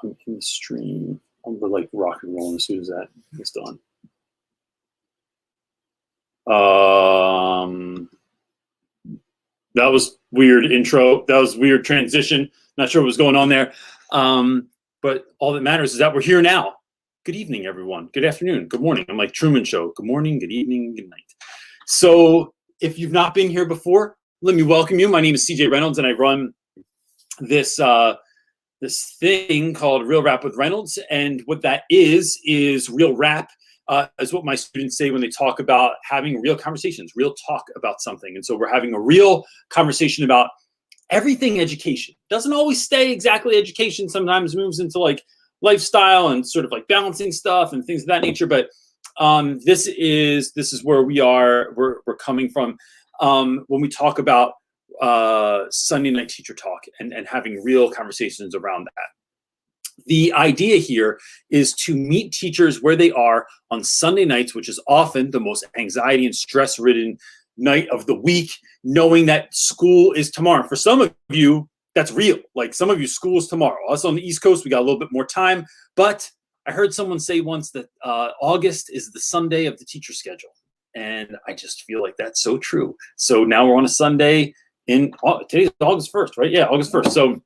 I'm in the stream. We're like rock and rolling as soon as that is done. That was weird intro. That was weird transition. Not sure what was going on there. But all that matters is that we're here now. Good evening, everyone. Good afternoon. Good morning. I'm like Truman Show. Good morning, good evening, good night. So if you've not been here before, let me welcome you. My name is CJ Reynolds, and I run this this thing called Real Rap with Reynolds. And what that is real rap, is what my students say when they talk about having real conversations, real talk about something. And so we're having a real conversation about everything education. Doesn't always stay exactly education. Sometimes moves into like lifestyle and sort of like balancing stuff and things of that nature. But this is where we're coming from when we talk about Sunday night teacher talk and having real conversations around that. The idea here is to meet teachers where they are on Sunday nights, which is often the most anxiety and stress-ridden night of the week, knowing that school is tomorrow. For some of you, that's real. Like some of you, school is tomorrow. Us on the East Coast, we got a little bit more time. But I heard someone say once that August is the Sunday of the teacher schedule. And I just feel like that's so true. So now we're on a Sunday today's August 1st, right? Yeah, August 1st. So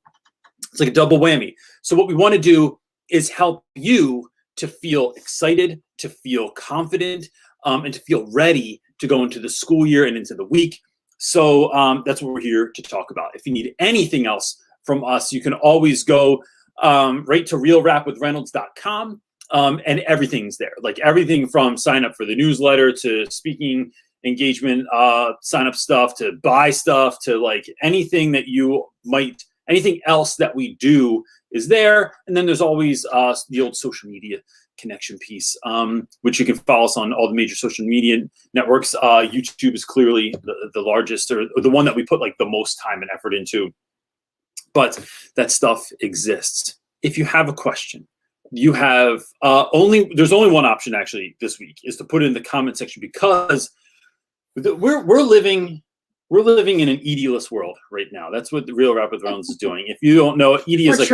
it's like a double whammy. So what we want to do is help you to feel excited, to feel confident, and to feel ready to go into the school year and into the week. So that's what we're here to talk about. If you need anything else from us, you can always go right to realrapwithreynolds.com. And everything's there, like everything from sign up for the newsletter to speaking engagement, sign up stuff, to buy stuff, to like anything else that we do is there. And then there's always the old social media connection piece, which you can follow us on all the major social media networks. YouTube is clearly the largest, or the one that we put like the most time and effort into, but that stuff exists. If you have a question, you have there's only one option actually this week, is to put it in the comment section, because we're living in an ED-less world right now. That's what the Real Rap with Reynolds is doing. If you don't know, ED is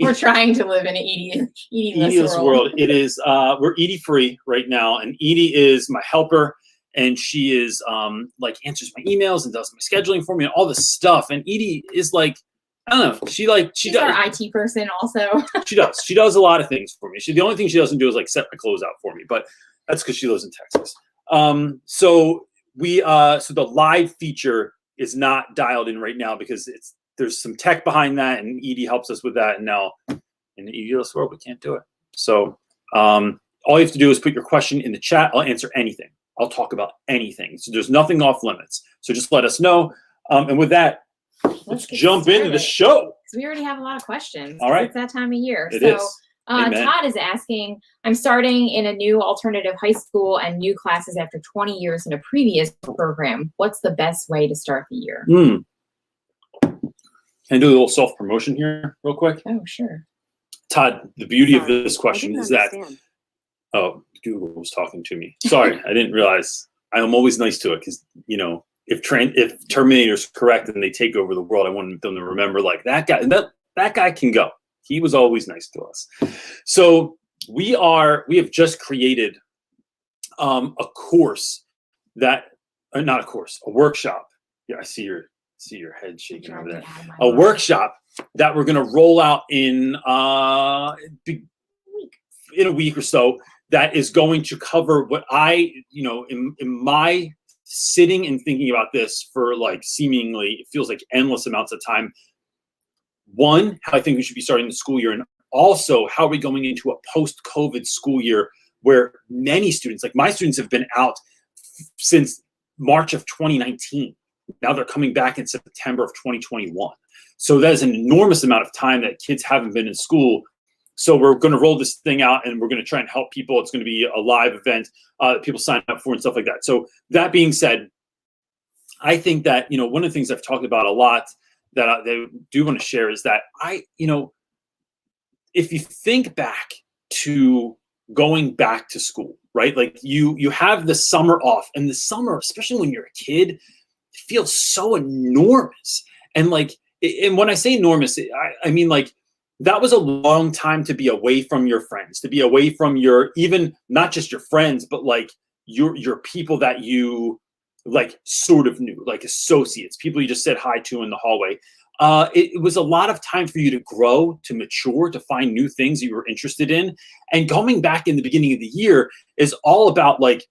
we're trying to live in an ED-less world. It is we're ED free right now, and ED is my helper, and she is like answers my emails and does my scheduling for me and all this stuff. And ED is like, I don't know. She's our IT person also. She does a lot of things for me. The only thing she doesn't do is like set my clothes out for me, but that's because she lives in Texas. So the live feature is not dialed in right now because there's some tech behind that, and ED helps us with that. And now in the ED-less world, we can't do it. So all you have to do is put your question in the chat. I'll answer anything. I'll talk about anything. So there's nothing off limits. So just let us know. And with that, let's jump into the show. We already have a lot of questions. All right. It's that time of year. It is. Todd is asking, I'm starting in a new alternative high school and new classes after 20 years in a previous program. What's the best way to start the year? Can I do a little self-promotion here real quick? Oh, sure. Todd, the beauty of this question is that, Google was talking to me. Sorry, I didn't realize. I'm always nice to it because, if Terminator's correct and they take over the world, I want them to remember like that guy. That guy can go. He was always nice to us. So we have just created a course a workshop. Yeah, I see your head shaking over there. A workshop that we're going to roll out in a week or so, that is going to cover what in my sitting and thinking about this for like seemingly, it feels like endless amounts of time. One, how I think we should be starting the school year, and also how are we going into a post-COVID school year where many students, like my students, have been out since March of 2019. Now they're coming back in September of 2021. So that is an enormous amount of time that kids haven't been in school. So we're going to roll this thing out, and we're going to try and help people. It's going to be a live event that people sign up for and stuff like that. So that being said, I think that, one of the things I've talked about a lot that I do want to share is that if you think back to going back to school, right? Like you have the summer off, and the summer, especially when you're a kid, it feels so enormous. And when I say enormous, I mean like that was a long time to be away from your friends, to be away from your, even not just your friends, but like your people that you like sort of knew, like associates, people you just said hi to in the hallway. It was a lot of time for you to grow, to mature, to find new things you were interested in. And coming back in the beginning of the year is all about like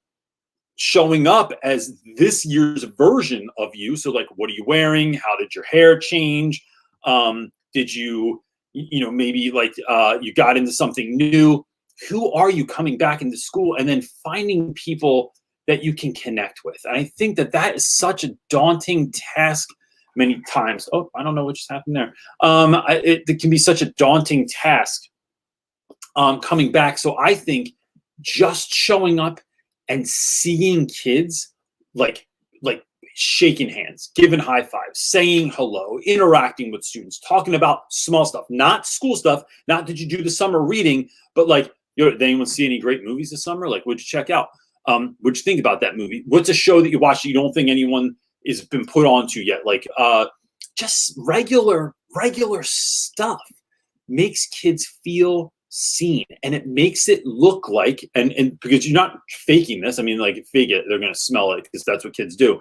showing up as this year's version of you. So like, what are you wearing? How did your hair change? Did you, maybe like you got into something new? Who are you coming back into school? And then finding people that you can connect with. And I think that that is such a daunting task many times. Oh, I don't know what just happened there. It can be such a daunting task coming back. So I think just showing up and seeing kids like shaking hands, giving high fives, saying hello, interacting with students, talking about small stuff, not school stuff, not did you do the summer reading, but like, did anyone see any great movies this summer? Like, what'd you check out? What'd you think about that movie? What's a show that you watched that you don't think anyone has been put onto yet? Like, just regular stuff makes kids feel seen, and it makes it look like, and because you're not faking this, I mean, like, fake it, they're going to smell it because that's what kids do.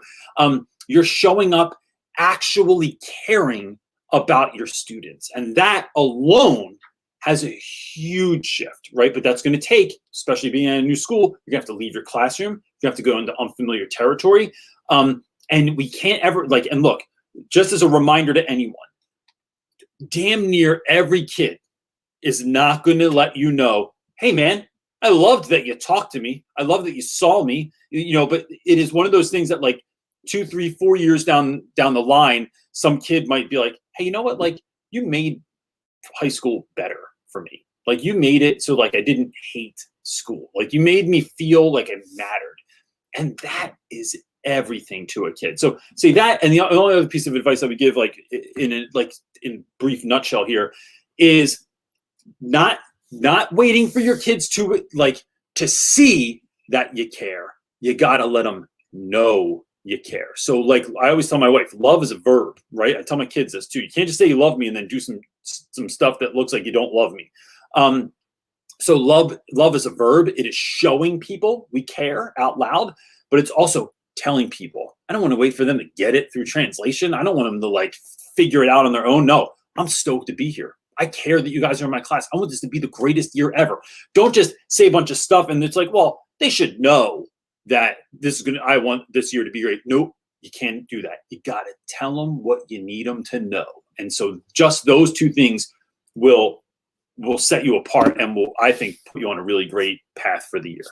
You're showing up actually caring about your students, and that alone has a huge shift, right? But that's going to take, especially being in a new school, you're going to have to leave your classroom, you have to go into unfamiliar territory, and we can't ever like, and look, just as a reminder to anyone, damn near every kid is not going to let you know, hey man, I loved that you talked to me. I love that you saw me, but it is one of those things that like 2, 3, 4 years down the line, some kid might be like, hey, you know what? Like, you made high school better for me. Like, you made it so like I didn't hate school. Like, you made me feel like it mattered. And that is everything to a kid. So say that, and the only other piece of advice I would give, like in brief nutshell here, is not waiting for your kids to see that you care. You gotta let them know you care. So like I always tell my wife, love is a verb, right? I tell my kids this too. You can't just say you love me and then do some stuff that looks like you don't love me. So love is a verb. It is showing people we care out loud, but it's also telling people. I don't want to wait for them to get it through translation. I don't want them to like figure it out on their own. No, I'm stoked to be here. I care that you guys are in my class. I want this to be the greatest year ever. Don't just say a bunch of stuff and it's like, well, they should know that I want this year to be great. Nope, you can't do that. You got to tell them what you need them to know. And so just those two things will set you apart and will, I think, put you on a really great path for the year.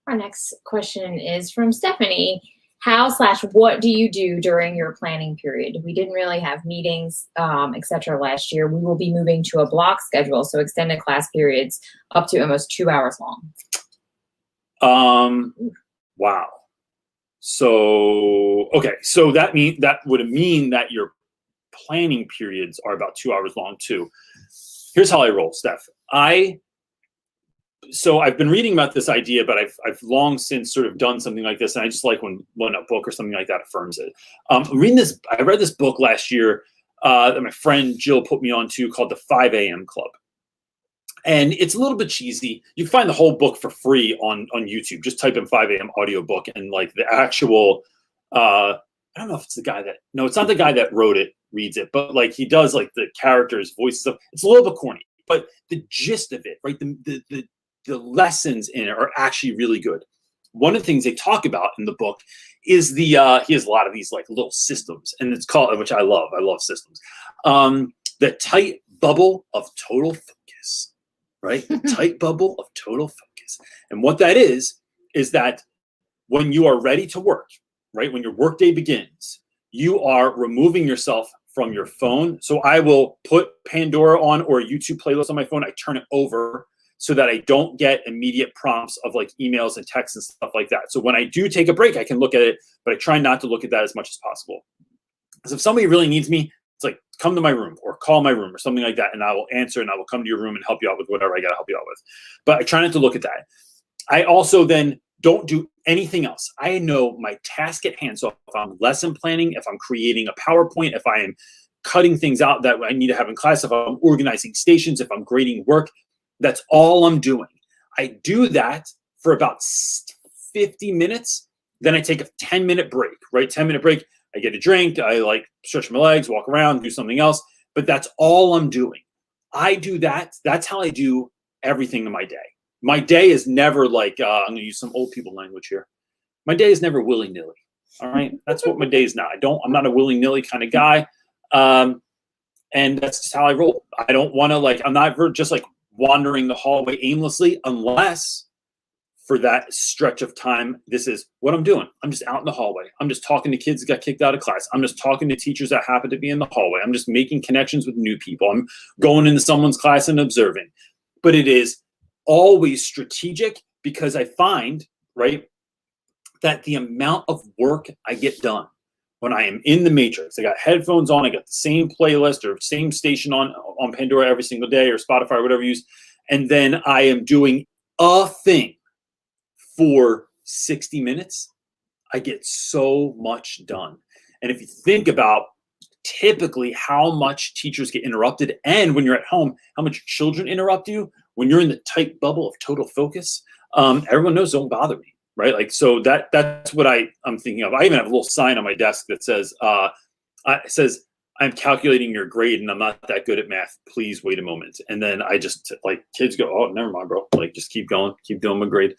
Our next question is from Stephanie. How/what do you do during your planning period? We didn't really have meetings, etc. last year. We will be moving to a block schedule, so extended class periods up to almost 2 hours long. Wow. So, okay. So that would mean that your planning periods are about 2 hours long too. Here's how I roll, Steph. So I've been reading about this idea, but I've long since sort of done something like this, and I just like when a book or something like that affirms it. I read this book last year that my friend Jill put me onto called The 5 a.m. Club. And it's a little bit cheesy. You can find the whole book for free on YouTube. Just type in 5 a.m. audiobook and like the actual, I don't know if it's the guy that, no, it's not the guy that wrote it, reads it, but like he does like the characters' voices stuff. It's a little bit corny, but the gist of it, right? The lessons in it are actually really good. One of the things they talk about in the book is he has a lot of these like little systems, and it's called, which I love systems. The tight bubble of total focus, right? The tight bubble of total focus. And what that is that when you are ready to work, right? When your workday begins, you are removing yourself from your phone. So I will put Pandora on or a YouTube playlist on my phone. I turn it over so that I don't get immediate prompts of like emails and texts and stuff like that. So when I do take a break, I can look at it, but I try not to look at that as much as possible. Because if somebody really needs me, it's like, come to my room or call my room or something like that, and I will answer and I will come to your room and help you out with whatever I got to help you out with. But I try not to look at that. I also then don't do anything else. I know my task at hand. So if I'm lesson planning, if I'm creating a PowerPoint, if I am cutting things out that I need to have in class, if I'm organizing stations, if I'm grading work, that's all I'm doing. I do that for about 50 minutes. Then I take a 10-minute break, right? 10-minute break. I get a drink. I like stretch my legs, walk around, do something else. But that's all I'm doing. I do that. That's how I do everything in my day. My day is never like, I'm going to use some old people language here. My day is never willy-nilly. All right. That's what my day is not. I'm not a willy-nilly kind of guy. And that's just how I roll. I don't want to I'm not just like wandering the hallway aimlessly, unless for that stretch of time, this is what I'm doing. I'm just out in the hallway. I'm just talking to kids that got kicked out of class. I'm just talking to teachers that happen to be in the hallway. I'm just making connections with new people. I'm going into someone's class and observing. But it is always strategic, because I find, right, that the amount of work I get done when I am in the matrix, I got headphones on, I got the same playlist or same station on Pandora every single day, or Spotify, or whatever you use, and then I am doing a thing for 60 minutes, I get so much done. And if you think about typically how much teachers get interrupted, and when you're at home, how much children interrupt you, when you're in the tight bubble of total focus, everyone knows, don't bother me, right? Like, so that's what I'm thinking of. I even have a little sign on my desk that says, I'm calculating your grade and I'm not that good at math. Please wait a moment. And then I just, like, kids go, oh, never mind, bro. Like, just keep going, keep doing my grade.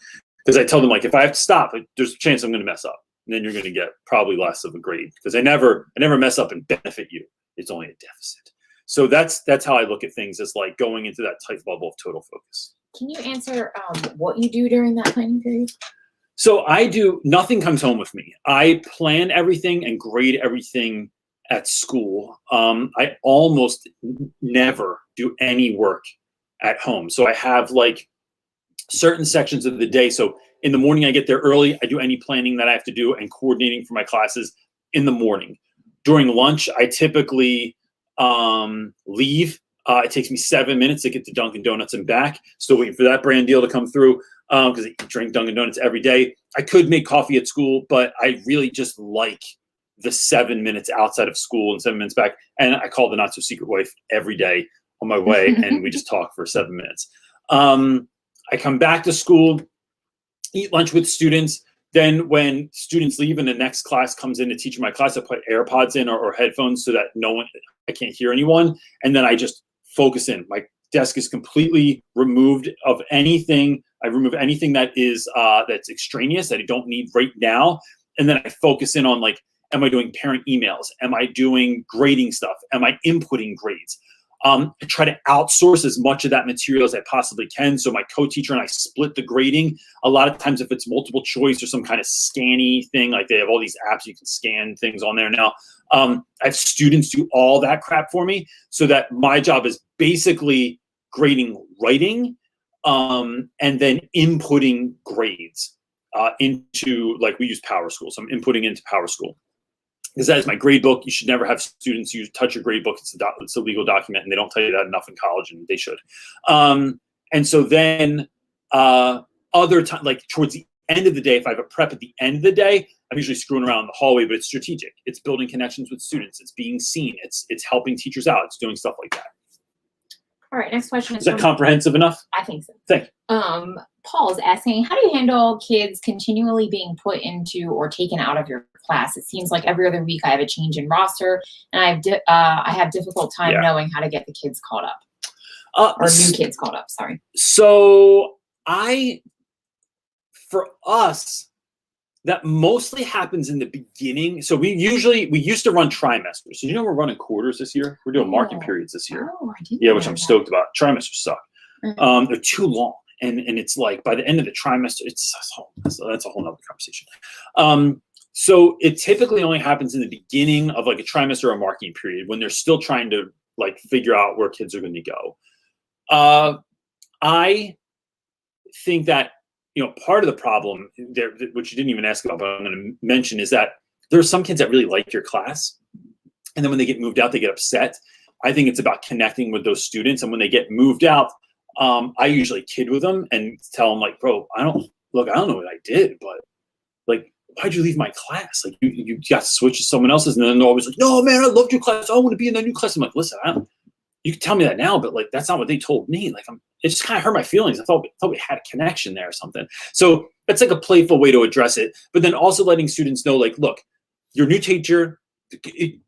Because I tell them, like, if I have to stop, there's a chance I'm going to mess up. And then you're going to get probably less of a grade, because I never mess up and benefit you. It's only a deficit. So that's how I look at things, as like going into that tight bubble of total focus. Can you answer what you do during that planning period? So nothing comes home with me. I plan everything and grade everything at school. I almost never do any work at home. So I have like certain sections of the day. So in the morning, I get there early. I do any planning that I have to do and coordinating for my classes in the morning. During lunch, I typically leave. It takes me 7 minutes to get to Dunkin' Donuts and back. Still waiting for that brand deal to come through, because I drink Dunkin' Donuts every day. I could make coffee at school, but I really just like the 7 minutes outside of school and 7 minutes back. And I call the not so secret wife every day on my way, and we just talk for 7 minutes. I come back to school, eat lunch with students. Then when students leave and the next class comes in to teach my class, I put AirPods in or headphones so that I can't hear anyone. And then I just focus in. My desk is completely removed of anything. I remove anything that is that's extraneous that I don't need right now. And then I focus in on, like, am I doing parent emails? Am I doing grading stuff? Am I inputting grades? I try to outsource as much of that material as I possibly can. So my co-teacher and I split the grading. A lot of times, if it's multiple choice or some kind of scanny thing, like they have all these apps you can scan things on there now, I have students do all that crap for me, so that my job is basically grading writing, and then inputting grades into, like, we use PowerSchool. So I'm inputting into PowerSchool, because that is my grade book. You should never have students touch your grade book. It's a legal document, and they don't tell you that enough in college, and they should. And so then other time, like towards the end of the day, if I have a prep at the end of the day, I'm usually screwing around in the hallway, but it's strategic. It's building connections with students. It's being seen. It's helping teachers out. It's doing stuff like that. All right, next question is that comprehensive enough? I think so. Thank you. Paul is asking, how do you handle kids continually being put into or taken out of your class? It seems like every other week I have a change in roster, and I have difficult time knowing how to get the kids caught up, or new kids caught up. Sorry. So for us, that mostly happens in the beginning. So we used to run trimesters. So we're running quarters this year. We're doing marking periods this year. Oh, I didn't. Yeah, which I'm stoked about. Trimesters suck. They're too long. And it's like by the end of the trimester, that's a whole nother conversation. So it typically only happens in the beginning of like a trimester or a marking period, when they're still trying to like figure out where kids are going to go. I think that, part of the problem there, which you didn't even ask about, but I'm going to mention, is that there are some kids that really like your class, and then when they get moved out, they get upset. I think it's about connecting with those students, and when they get moved out, I usually kid with them and tell them, like, bro, I don't know what I did, but like, why'd you leave my class? Like you got to switch to someone else's. And then they're always like, no, man, I loved your class. I want to be in that new class. I'm like, listen, you can tell me that now, but like, that's not what they told me. Like, it just kind of hurt my feelings. I thought we had a connection there or something. So it's like a playful way to address it, but then also letting students know, like, look, your new teacher, it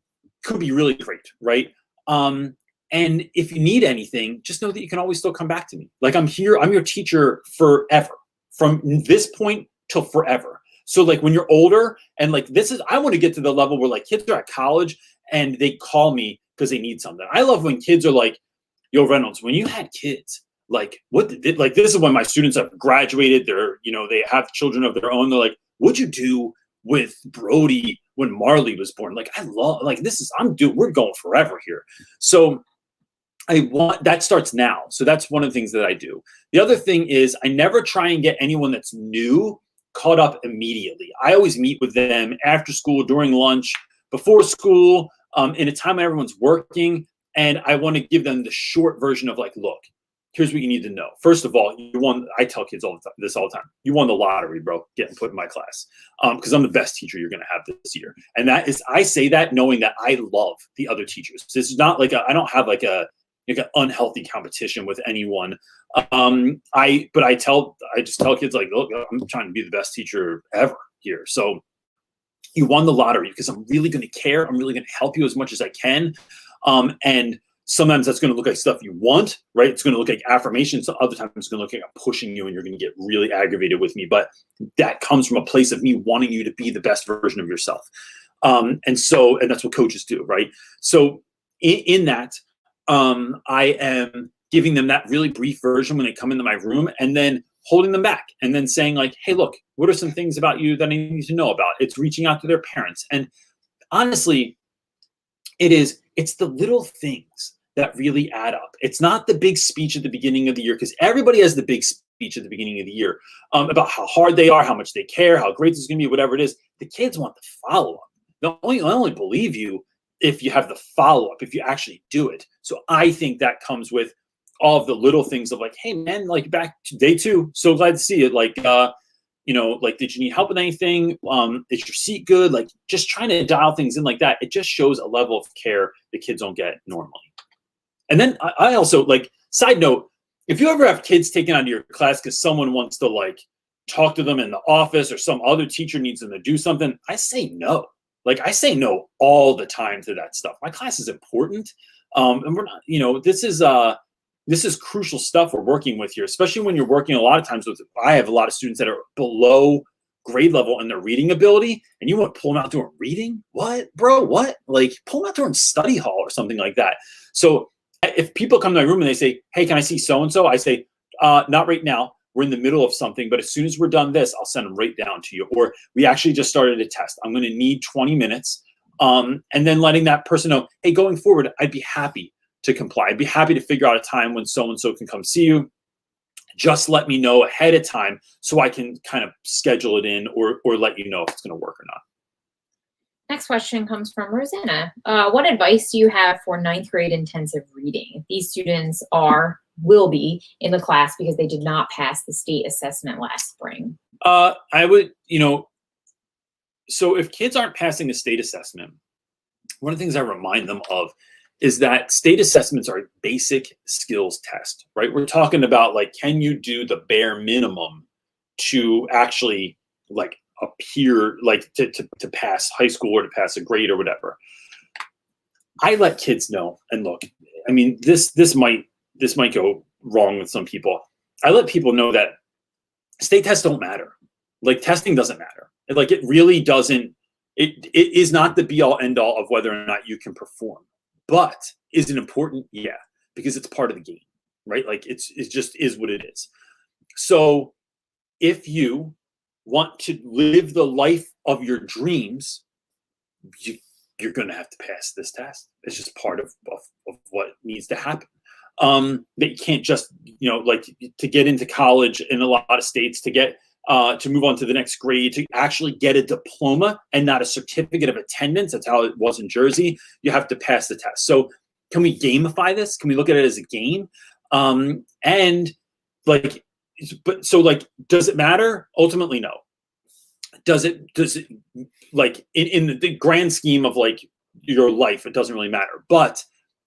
could be really great, right? And if you need anything, just know that you can always still come back to me. Like, I'm here, I'm your teacher forever, from this point till forever. So like when you're older and like I want to get to the level where like kids are at college and they call me because they need something. I love when kids are like, yo, Reynolds, when you had kids, like like this is when my students have graduated, they have children of their own. They're like, what'd you do with Brody when Marley was born? Like, I love, like, we're going forever here. So that starts now. So that's one of the things that I do. The other thing is I never try and get anyone that's new caught up immediately. I always meet with them after school, during lunch, before school, in a time when everyone's working. And I want to give them the short version of like, look, here's what you need to know. First of all, I tell kids all the time, you won the lottery, bro, getting put in my class. Because I'm the best teacher you're going to have this year. And I say that knowing that I love the other teachers. This is not like I don't have like an unhealthy competition with anyone. I just tell kids like, look, I'm trying to be the best teacher ever here. So you won the lottery because I'm really going to care. I'm really going to help you as much as I can. And sometimes that's going to look like stuff you want, right? It's going to look like affirmations. So other times it's going to look like I'm pushing you and you're going to get really aggravated with me. But that comes from a place of me wanting you to be the best version of yourself. And that's what coaches do, right? So in that, I am giving them that really brief version when they come into my room and then holding them back and then saying like, hey, look, what are some things about you that I need to know about? It's reaching out to their parents. And honestly, it's the little things that really add up. It's not the big speech at the beginning of the year, because everybody has the big speech at the beginning of the year about how hard they are, how much they care, how great this is going to be, whatever it is. The kids want the follow-up. They'll only believe you if you have the follow-up, if you actually do it. So I think that comes with all of the little things of like, hey man, like back to day 2, so glad to see it. Like, like, did you need help with anything? Is your seat good? Like, just trying to dial things in like that. It just shows a level of care the kids don't get normally. And then I also, like, side note, if you ever have kids taken out of your class because someone wants to like talk to them in the office or some other teacher needs them to do something, I say no. Like, I say no all the time to that stuff. My class is important. And we're not, this is crucial stuff we're working with here, especially when you're working a lot of times with, I have a lot of students that are below grade level in their reading ability, and you want to pull them out doing reading? What, bro? What? Like, pull them out during study hall or something like that. So if people come to my room and they say, hey, can I see so-and-so? I say, not right now. We're in the middle of something, but as soon as we're done this, I'll send them right down to you. Or we actually just started a test. I'm going to need 20 minutes. And then letting that person know, hey, going forward, I'd be happy to comply. I'd be happy to figure out a time when so-and-so can come see you. Just let me know ahead of time so I can kind of schedule it in or let you know if it's going to work or not. Next question comes from Rosanna. What advice do you have for 9th grade intensive reading? These students will be in the class because they did not pass the state assessment last spring. I would, so if kids aren't passing the state assessment, one of the things I remind them of is that state assessments are a basic skills test, right? We're talking about like, can you do the bare minimum to actually like appear, like to pass high school or to pass a grade or whatever. I let kids know, and look, I mean, this might go wrong with some people. I let people know that state tests don't matter. Like, testing doesn't matter. Like, it really doesn't, it is not the be all end all of whether or not you can perform. But is it important? Yeah, because it's part of the game, right? Like, it just is what it is. So if you want to live the life of your dreams, you're going to have to pass this test. It's just part of what needs to happen. That you can't just, like, to get into college in a lot of states, to get to move on to the next grade, to actually get a diploma and not a certificate of attendance. That's how it was in Jersey. You have to pass the test. So can we gamify this? Can we look at it as a game? And like, but so like, does it matter? Ultimately, no. does it like in the grand scheme of like your life, it doesn't really matter, but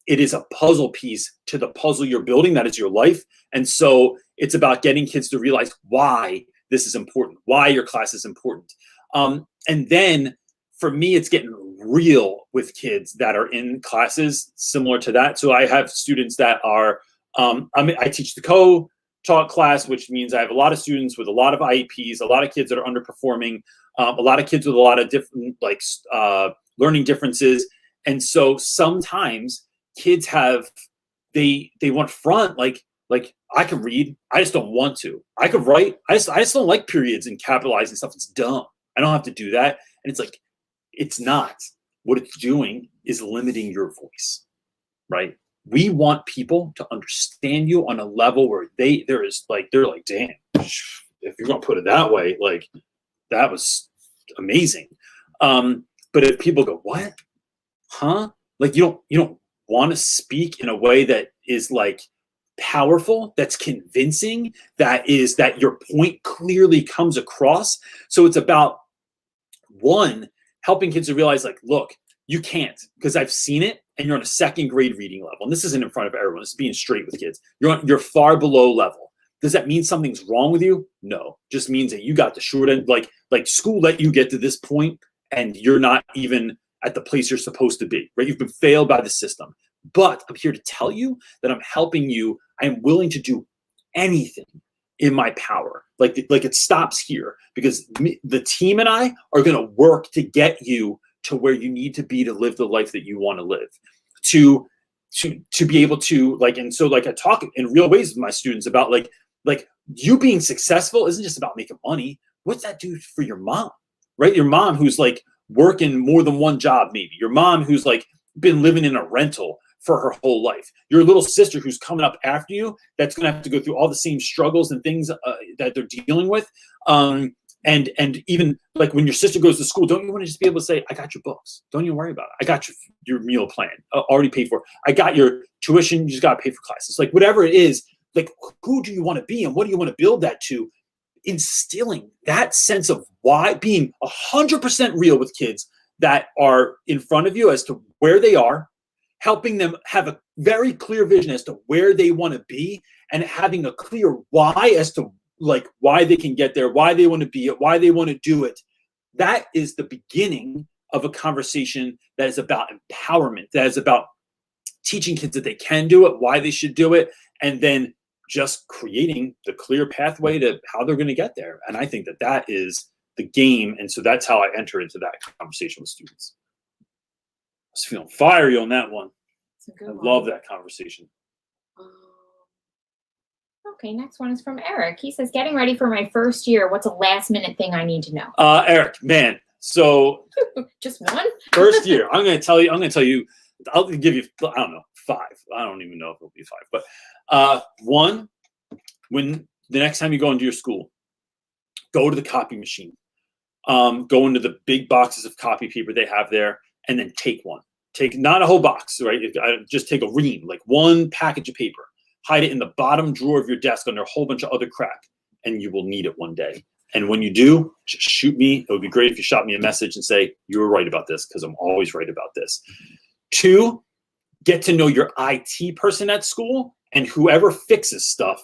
it is a puzzle piece to the puzzle you're building. That is your life. And so it's about getting kids to realize why this is important, why your class is important. And then for me, it's getting real with kids that are in classes similar to that. So I have students that are, I teach the co-taught class, which means I have a lot of students with a lot of IEPs, a lot of kids that are underperforming, a lot of kids with a lot of different like learning differences. And so sometimes kids have, they want front, like I can read, I just don't want to. I could write, I just don't like periods and capitalizing stuff. It's dumb. I don't have to do that. And it's like, it's not. What it's doing is limiting your voice, right? We want people to understand you on a level where they're like, damn, if you're gonna put it that way, like that was amazing. But if people go, what? Huh? Like you don't want to speak in a way that is like powerful, that's convincing, that your point clearly comes across. So it's about one, helping kids to realize like, look, you can't, because I've seen it, and you're on a second grade reading level. And this isn't in front of everyone. This is being straight with kids. You're far below level. Does that mean something's wrong with you? No, just means that you got the short end. Like school let you get to this point, and you're not even at the place you're supposed to be, right? You've been failed by the system. But I'm here to tell you that I'm helping you. I am willing to do anything in my power. Like it stops here, because the team and I are going to work to get you to where you need to be to live the life that you want to live, to be able to like. And so like I talk in real ways with my students about like you being successful isn't just about making money. What's that do for your mom, right? Your mom who's like working more than one job, maybe your mom who's like been living in a rental for her whole life, your little sister who's coming up after you, that's going to have to go through all the same struggles and things that they're dealing with. And even like when your sister goes to school, don't you want to just be able to say, I got your books. Don't even worry about it. I got your meal plan already paid for. I got your tuition. You just got to pay for classes. Like whatever it is, like who do you want to be and what do you want to build that to? Instilling that sense of why, being 100% real with kids that are in front of you as to where they are, helping them have a very clear vision as to where they want to be, and having a clear why as to like why they can get there, why they want to be it, why they want to do it. That is the beginning of a conversation that is about empowerment, that is about teaching kids that they can do it, why they should do it, and then just creating the clear pathway to how they're going to get there. And I think that is the game. And so that's how I enter into that conversation with students. I was feeling fiery on that one. I love that conversation. Okay, next one is from Eric. He says, getting ready for my first year, what's a last minute thing I need to know? Eric, man, so just one? First year, I'm going to tell you, I'll give you, I don't know, 5. I don't even know if it'll be 5, but 1, when the next time you go into your school, go to the copy machine, go into the big boxes of copy paper they have there, and then take one. Take not a whole box, right? Just take a ream, like one package of paper. Hide it in the bottom drawer of your desk under a whole bunch of other crap, and you will need it one day. And when you do, just shoot me. It would be great if you shot me a message and say, you were right about this, because I'm always right about this. 2, get to know your IT person at school and whoever fixes stuff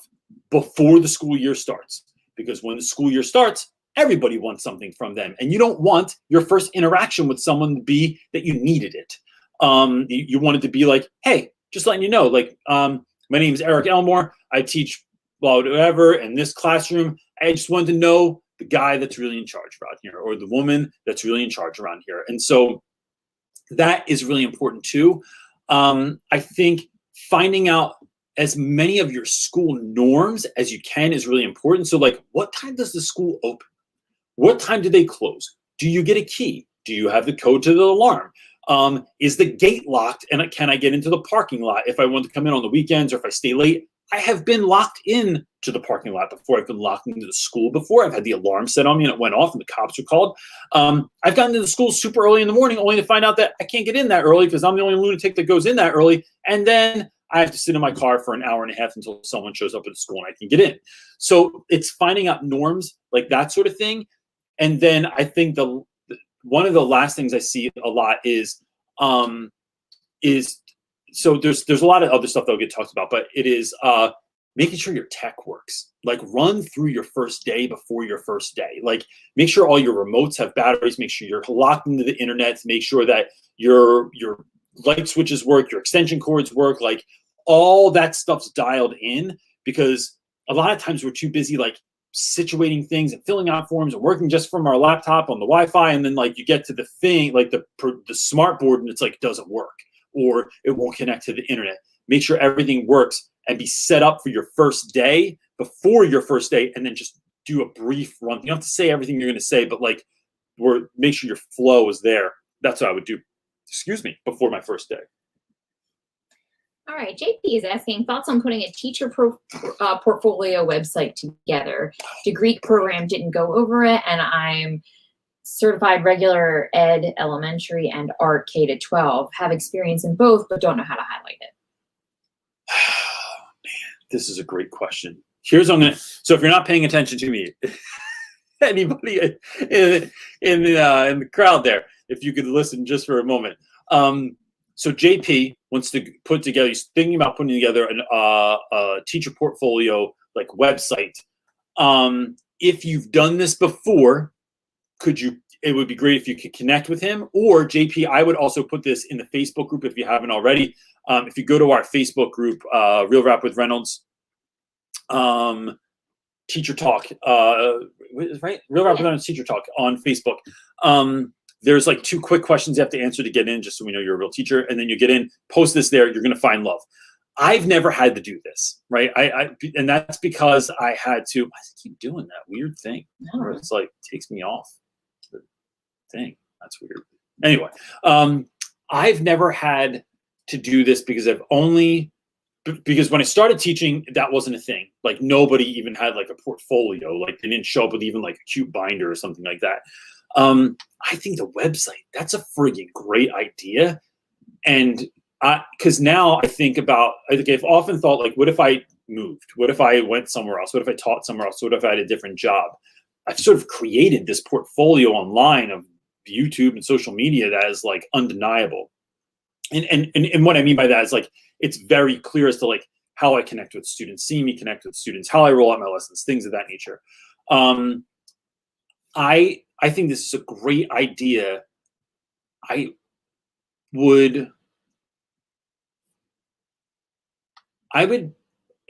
before the school year starts. Because when the school year starts, everybody wants something from them. And you don't want your first interaction with someone to be that you needed it. You want it to be like, hey, just letting you know, like, my name is Eric Elmore. I teach whatever in this classroom. I just wanted to know the guy that's really in charge around here, or the woman that's really in charge around here. And so that is really important too. I think finding out as many of your school norms as you can is really important. So like, what time does the school open? What time do they close? Do you get a key? Do you have the code to the alarm? Is the gate locked, and can I get into the parking lot if I want to come in on the weekends, or if I stay late? I have been locked in to the parking lot before. I've been locked into the school before. I've had the alarm set on me and it went off and the cops were called. I've gotten to the school super early in the morning only to find out that I can't get in that early because I'm the only lunatic that goes in that early. And then I have to sit in my car for an hour and a half until someone shows up at the school and I can get in. So it's finding out norms, like that sort of thing. And then I think one of the last things I see a lot is so there's a lot of other stuff that'll get talked about, but it is making sure your tech works. Like run through your first day before your first day. Like make sure all your remotes have batteries. Make sure you're locked into the internet. Make sure that your light switches work, your extension cords work. Like all that stuff's dialed in, because a lot of times we're too busy like situating things and filling out forms and working just from our laptop on the Wi-Fi, and then like you get to the thing like the smart board and it's like it doesn't work or it won't connect to the internet. Make sure everything works and be set up for your first day before your first day, and then just do a brief run. You don't have to say everything you're going to say, but like make sure your flow is there. That's what I would do, before my first day. All right, JP is asking thoughts on putting a teacher portfolio website together. Degree program didn't go over it, and I'm certified regular ed, elementary, and art K to 12. Have experience in both, but don't know how to highlight it. Man, this is a great question. Here's what I'm gonna. So if you're not paying attention to me, anybody in the crowd there, if you could listen just for a moment. So JP wants to put together. He's thinking about putting together a teacher portfolio like website. If you've done this before, it would be great if you could connect with him. Or JP, I would also put this in the Facebook group if you haven't already. If you go to our Facebook group, Real Rap with Reynolds, Teacher Talk, right? Real Rap with Reynolds Teacher Talk on Facebook. There's like 2 quick questions you have to answer to get in, just so we know you're a real teacher. And then you get in, post this there, you're going to find love. I've never had to do this, right? And that's because I had to. Why does it keep doing that weird thing? Where it's like takes me off the thing. That's weird. Anyway, I've never had to do this because when I started teaching, that wasn't a thing. Like nobody even had like a portfolio. Like they didn't show up with even like a cute binder or something like that. I think the website, that's a friggin' great idea. And because now I think I've often thought like, what if I moved? What if I went somewhere else? What if I taught somewhere else? What if I had a different job? I've sort of created this portfolio online of YouTube and social media that is like undeniable. And what I mean by that is like, it's very clear as to like how I connect with students, seeing me connect with students, how I roll out my lessons, things of that nature. I think this is a great idea.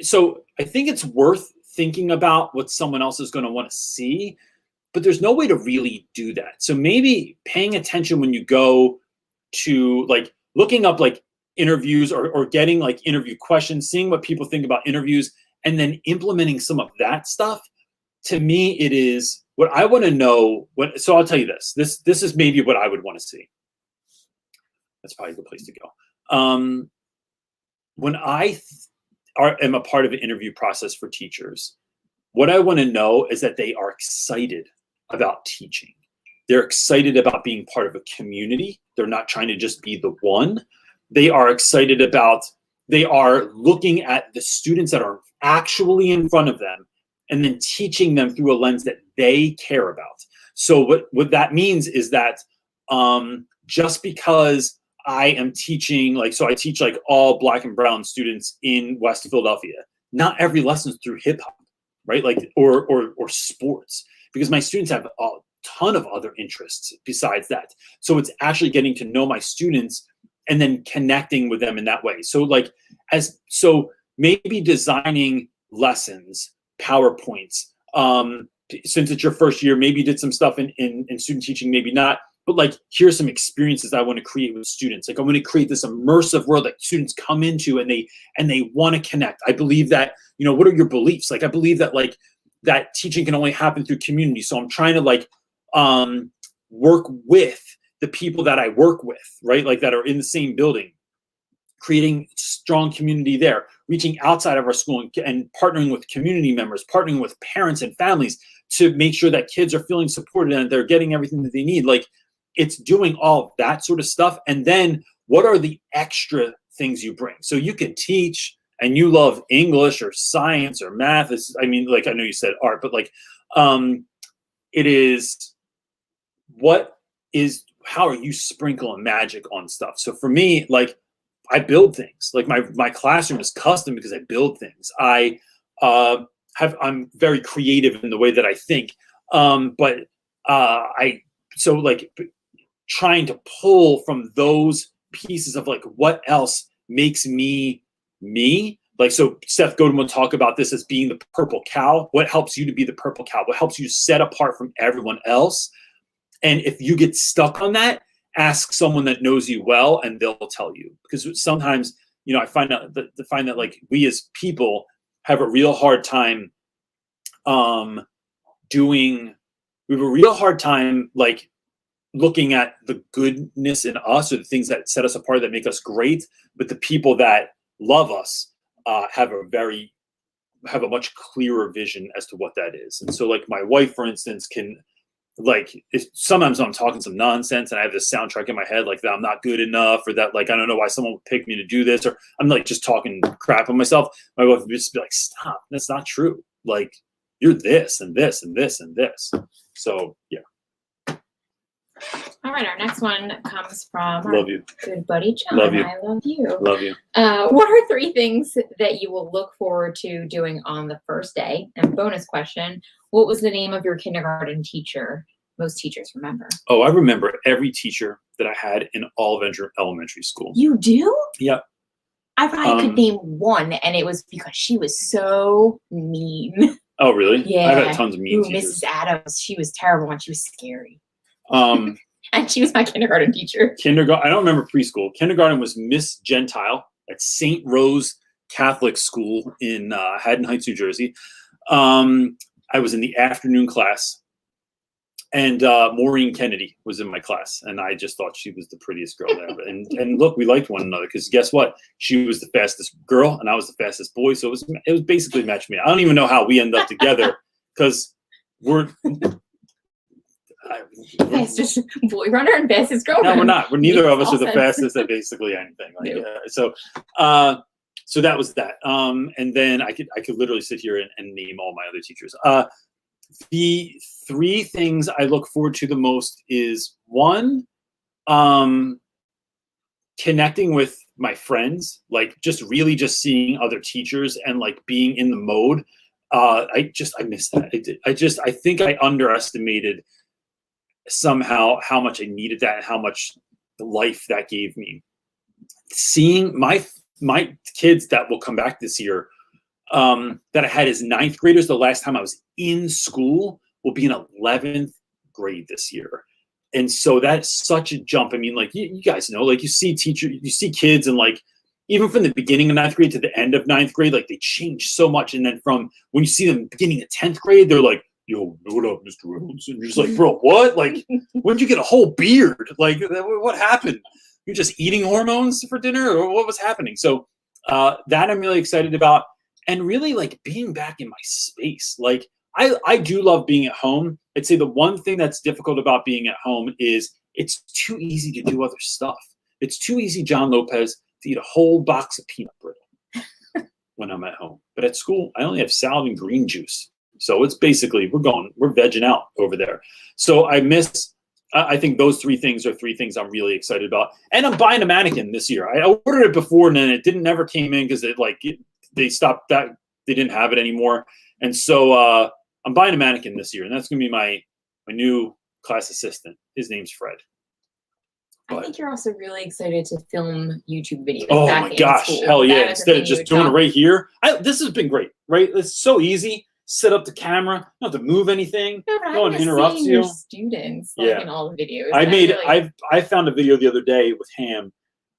So I think it's worth thinking about what someone else is going to want to see, but there's no way to really do that. So maybe paying attention when you go to like looking up like interviews or getting like interview questions, seeing what people think about interviews, and then implementing some of that stuff. To me, it is what I want to know. So I'll tell you this. This is maybe what I would want to see. That's probably the place to go. When I am a part of an interview process for teachers, what I want to know is that they are excited about teaching. They're excited about being part of a community. They're not trying to just be the one. They are excited about, they are looking at the students that are actually in front of them and then teaching them through a lens that they care about. So what that means is that just because I am teaching, like, so I teach like all Black and brown students in West Philadelphia, not every lesson is through hip hop, right? Like, or sports, because my students have a ton of other interests besides that. So it's actually getting to know my students and then connecting with them in that way. So like, so maybe designing lessons, PowerPoints, since it's your first year, maybe you did some stuff in student teaching, maybe not, but like, here's some experiences I want to create with students. Like I want to create this immersive world that students come into and they want to connect. I believe that, you know, what are your beliefs? Like, I believe that like that teaching can only happen through community. So I'm trying to like work with the people that I work with, right? Like that are in the same building, creating strong community there, reaching outside of our school and partnering with community members, partnering with parents and families to make sure that kids are feeling supported and they're getting everything that they need. Like it's doing all of that sort of stuff. And then what are the extra things you bring? So you can teach and you love English or science or math. I mean, like, I know you said art, but like, it is how are you sprinkling magic on stuff? So for me, like, I build things. Like my classroom is custom because I build things. I'm very creative in the way that I think. So like trying to pull from those pieces of like what else makes me me. Like, so Seth Godin will talk about this as being the purple cow. What helps you to be the purple cow? What helps you set apart from everyone else? And if you get stuck on that, ask someone that knows you well, and they'll tell you. Because sometimes, you know, I find that like we as people have a real hard time like looking at the goodness in us or the things that set us apart that make us great. But the people that love us have a much clearer vision as to what that is. And so like my wife, for instance, can like, sometimes I'm talking some nonsense and I have this soundtrack in my head, like that I'm not good enough, or that like, I don't know why someone would pick me to do this, or I'm like just talking crap on myself. My wife would just be like, stop, that's not true. Like, you're this and this and this and this. So yeah. All right, our next one comes from Love you. Good buddy John. Love you. I love you. Love you. What are 3 things that you will look forward to doing on the first day? And bonus question, what was the name of your kindergarten teacher? Most teachers remember. Oh, I remember every teacher that I had in all of elementary school. You do? Yep. I probably could name one, and it was because she was so mean. Oh, really? Yeah. I've had tons of mean teachers. Mrs. Adams, she was terrible and she was scary. And she was my kindergarten teacher. I don't remember preschool. Kindergarten was Miss Gentile at St. Rose Catholic School in Haddon Heights, New Jersey. I was in the afternoon class, and Maureen Kennedy was in my class, and I just thought she was the prettiest girl there. And look, we liked one another because guess what? She was the fastest girl, and I was the fastest boy. So it was basically match made. I don't even know how we ended up together because we're fastest boy runner and fastest girl runner. No, we're not. We're neither of us are the fastest at basically anything. Like, so that was that. And then I could literally sit here and name all my other teachers. The 3 things I look forward to the most is 1, connecting with my friends, like just really just seeing other teachers and like being in the mode. I miss that. I think I underestimated somehow how much I needed that and how much life that gave me. Seeing my kids that will come back this year, that I had as 9th graders the last time I was in school, will be in 11th grade this year. And so that's such a jump. I mean, like you guys know, like you see kids, and like even from the beginning of 9th grade to the end of 9th grade, like they change so much. And then from when you see them beginning of 10th grade, they're like, yo, what up, Mr. Reynolds? And you're just like, bro, what? Like, when did you get a whole beard? Like, what happened? You're just eating hormones for dinner, or what was happening? So that I'm really excited about, and really like being back in my space. Like I do love being at home. I'd say the one thing that's difficult about being at home is it's too easy to do other stuff. It's too easy, John Lopez, to eat a whole box of peanut brittle when I'm at home. But at school, I only have salad and green juice. So it's basically, we're vegging out over there. So I think those 3 things are 3 things I'm really excited about. And I'm buying a mannequin this year. I ordered it before and then it never came in because they stopped that. They didn't have it anymore. And so I'm buying a mannequin this year, and that's going to be my new class assistant. His name's Fred. I think you're also really excited to film YouTube videos. Oh my gosh, hell yeah. Instead of just doing it right here. This has been great, right? It's so easy. Set up the camera. You don't have to move anything. No one interrupts you. Your students, like in all the videos. I found a video the other day with Ham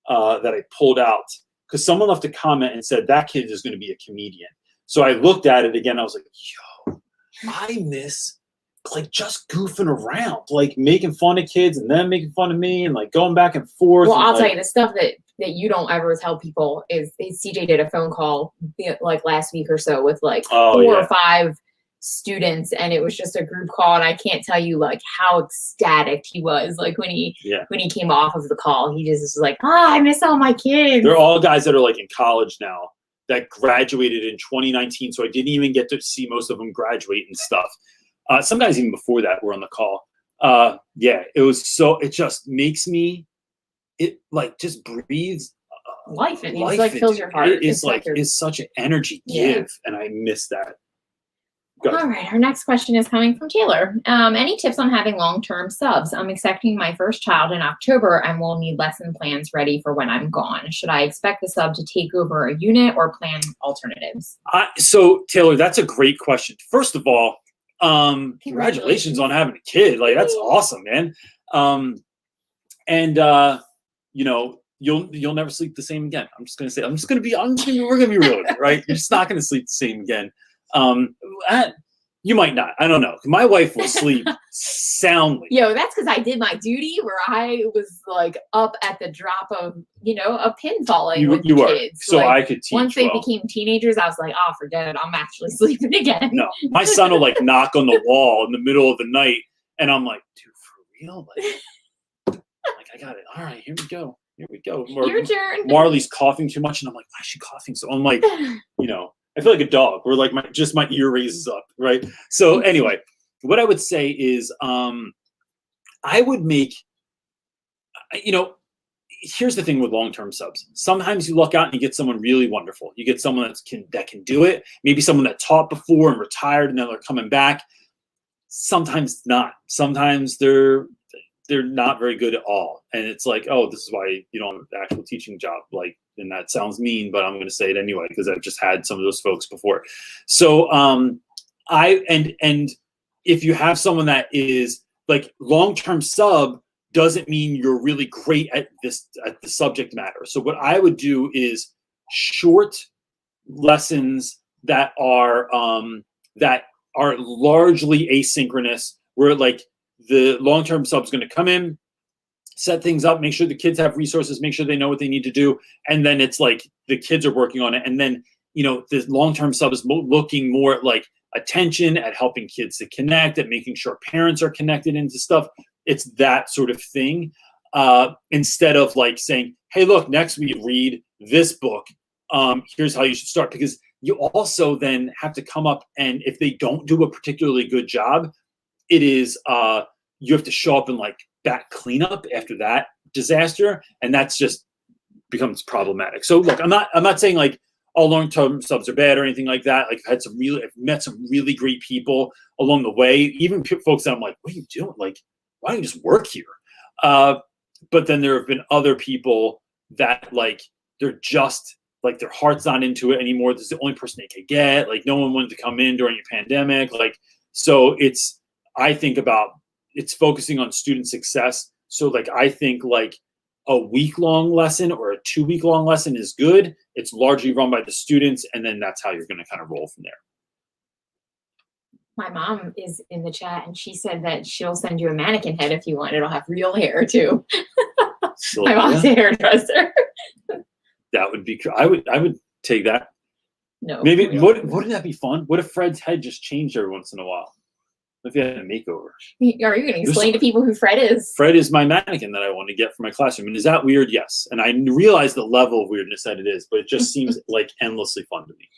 that I pulled out because someone left a comment and said that kid is going to be a comedian. So I looked at it again. I was like, yo, I miss like just goofing around, like making fun of kids and them making fun of me and like going back and forth. Well, I'll tell you the stuff that you don't ever tell people is CJ did a phone call like last week or so with like 4 or 5 students, and it was just a group call, and I can't tell you like how ecstatic he was like when he came off of the call. He just was like, I miss all my kids. They're all guys that are like in college now that graduated in 2019, so I didn't even get to see most of them graduate and stuff. Some guys even before that were on the call. Yeah, it was so, it just makes me, it like just breathes Life in you. life It's like fills into your it. heart. It is It's like, your- is such an energy Yeah. give, and I miss that. Go. All right, our next question is coming from Taylor. Any tips on having long-term subs? I'm expecting my first child in October and will need lesson plans ready for when I'm gone. Should I expect the sub to take over a unit or plan alternatives? So Taylor, that's a great question. First of all, congratulations on having a kid. Like, that's awesome, man. You know, you'll never sleep the same again. We're gonna be real, right? You're just not gonna sleep the same again. You might not. I don't know. My wife will sleep soundly. Yo, that's because I did my duty where I was like up at the drop of, a pin falling with You the were. kids. So like, I could teach. Once they became teenagers, I was like, oh, forget it. I'm actually sleeping again. No, my son will like knock on the wall in the middle of the night, and I'm like, dude, for real? Like I got it. All right, here we go. Here we go. Your turn. Marley's coughing too much, and I'm like, why is she coughing? So I'm like, I feel like a dog where like my ear raises up, right? So anyway, what I would say is I would make, here's the thing with long-term subs. Sometimes you luck out and you get someone really wonderful. You get someone that can do it. Maybe someone that taught before and retired and then they're coming back. Sometimes not. Sometimes they're not very good at all. And it's like, oh, this is why you don't have an actual teaching job. Like, and that sounds mean, but I'm going to say it anyway, because I've just had some of those folks before. So if you have someone that is like long-term sub, doesn't mean you're really great at the subject matter. So what I would do is short lessons that are largely asynchronous, where like the long-term sub is going to come in, set things up, make sure the kids have resources, make sure they know what they need to do, and then it's like the kids are working on it, and then the long-term sub is looking more at like attention, at helping kids to connect, at making sure parents are connected into stuff. It's that sort of thing, instead of like saying, hey, look, next week read this book, here's how you should start. Because you also then have to come up, and if they don't do a particularly good job, it is you have to show up and like back cleanup after that disaster, and that's just becomes problematic. So look, I'm not saying like all long-term subs are bad or anything like that. Like I've met some really great people along the way, even folks that I'm like, what are you doing? Like, why don't you just work here? But then there have been other people that like, they're just like, their heart's not into it anymore. This is the only person they could get. Like no one wanted to come in during a pandemic. Like, so I think about it's focusing on student success. So like, I think like a week-long lesson or a 2-week-long lesson is good. It's largely run by the students, and then that's how you're going to kind of roll from there. My mom is in the chat, and she said that she'll send you a mannequin head if you want. It'll have real hair too. My mom's a hairdresser. That would be. I would take that. No. Maybe wouldn't that be fun? What if Fred's head just changed every once in a while? If you had a makeover. Are you going to explain to people who Fred is? Fred is my mannequin that I want to get for my classroom. And is that weird? Yes. And I realize the level of weirdness that it is, but it just seems like endlessly fun to me.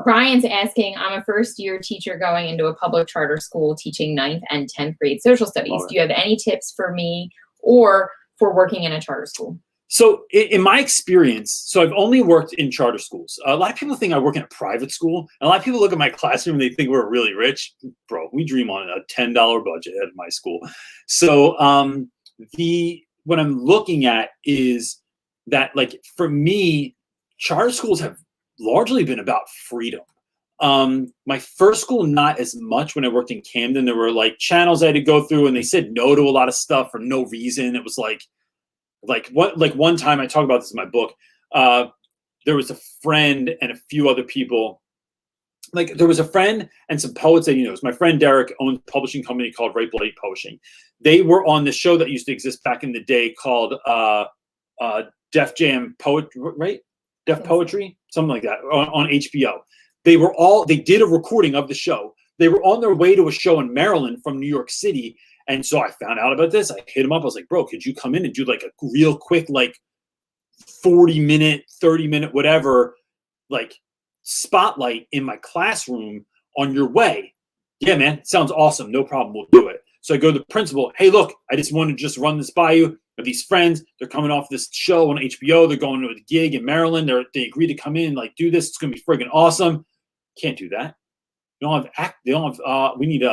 Ryan's asking, I'm a first-year teacher going into a public charter school teaching 9th and 10th grade social studies. Do you have any tips for me or for working in a charter school? So in my experience, so I've only worked in charter schools. A lot of people think I work in a private school. And a lot of people look at my classroom and they think we're really rich. Bro, we dream on a $10 budget at my school. So what I'm looking at is that, like, for me, charter schools have largely been about freedom. My first school, not as much. When I worked in Camden, there were like channels I had to go through, and they said no to a lot of stuff for no reason. It was like one time, I talk about this in my book, there was a friend and a few other people. Like there was a friend and some poets that he knows. My friend Derek owns a publishing company called Rap With Publishing. They were on the show that used to exist back in the day called Def Jam Poetry, right? Def Poetry, something like that, on HBO. They did a recording of the show. They were on their way to a show in Maryland from New York City. And so I found out about this. I hit him up. I was like, bro, could you come in and do like a real quick, like 40-minute, 30-minute, whatever, like spotlight in my classroom on your way? Yeah, man, sounds awesome. No problem. We'll do it. So I go to the principal, hey, look, I just wanted to just run this by you. These friends, they're coming off this show on HBO. They're going to a gig in Maryland. They agreed to come in, like, do this. It's going to be friggin' awesome. Can't do that. We need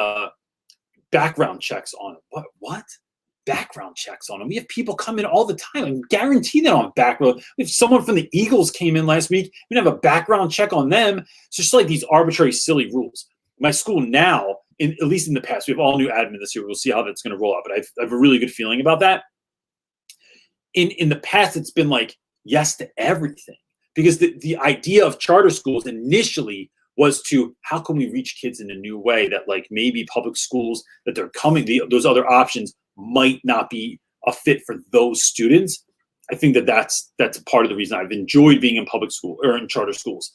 background checks on it. What? Background checks on them. We have people come in all the time. I guarantee they don't have background. If someone from the Eagles came in last week, we didn't have a background check on them. It's just like these arbitrary, silly rules. My school now, at least in the past, we have all new admin this year. We'll see how that's going to roll out, but I have a really good feeling about that. In the past, it's been like yes to everything, because the idea of charter schools initially was to, how can we reach kids in a new way that, like, maybe public schools that they're coming, those other options might not be a fit for those students. I think that's part of the reason I've enjoyed being in public school or in charter schools.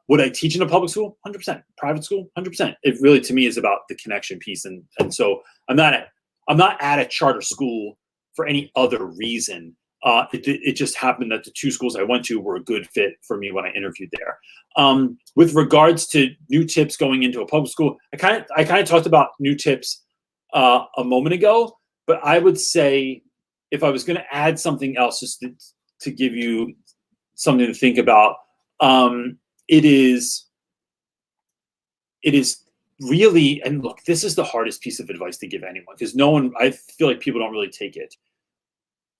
Would I teach in a public school? 100%. Private school? 100%. It really, to me, is about the connection piece. And so I'm not at a charter school for any other reason. It just happened that the two schools I went to were a good fit for me when I interviewed there. With regards to new tips going into a public school, I kind of talked about new tips a moment ago, but I would say, if I was going to add something else, just to give you something to think about, it is really, and look, this is the hardest piece of advice to give anyone, because I feel like people don't really take it.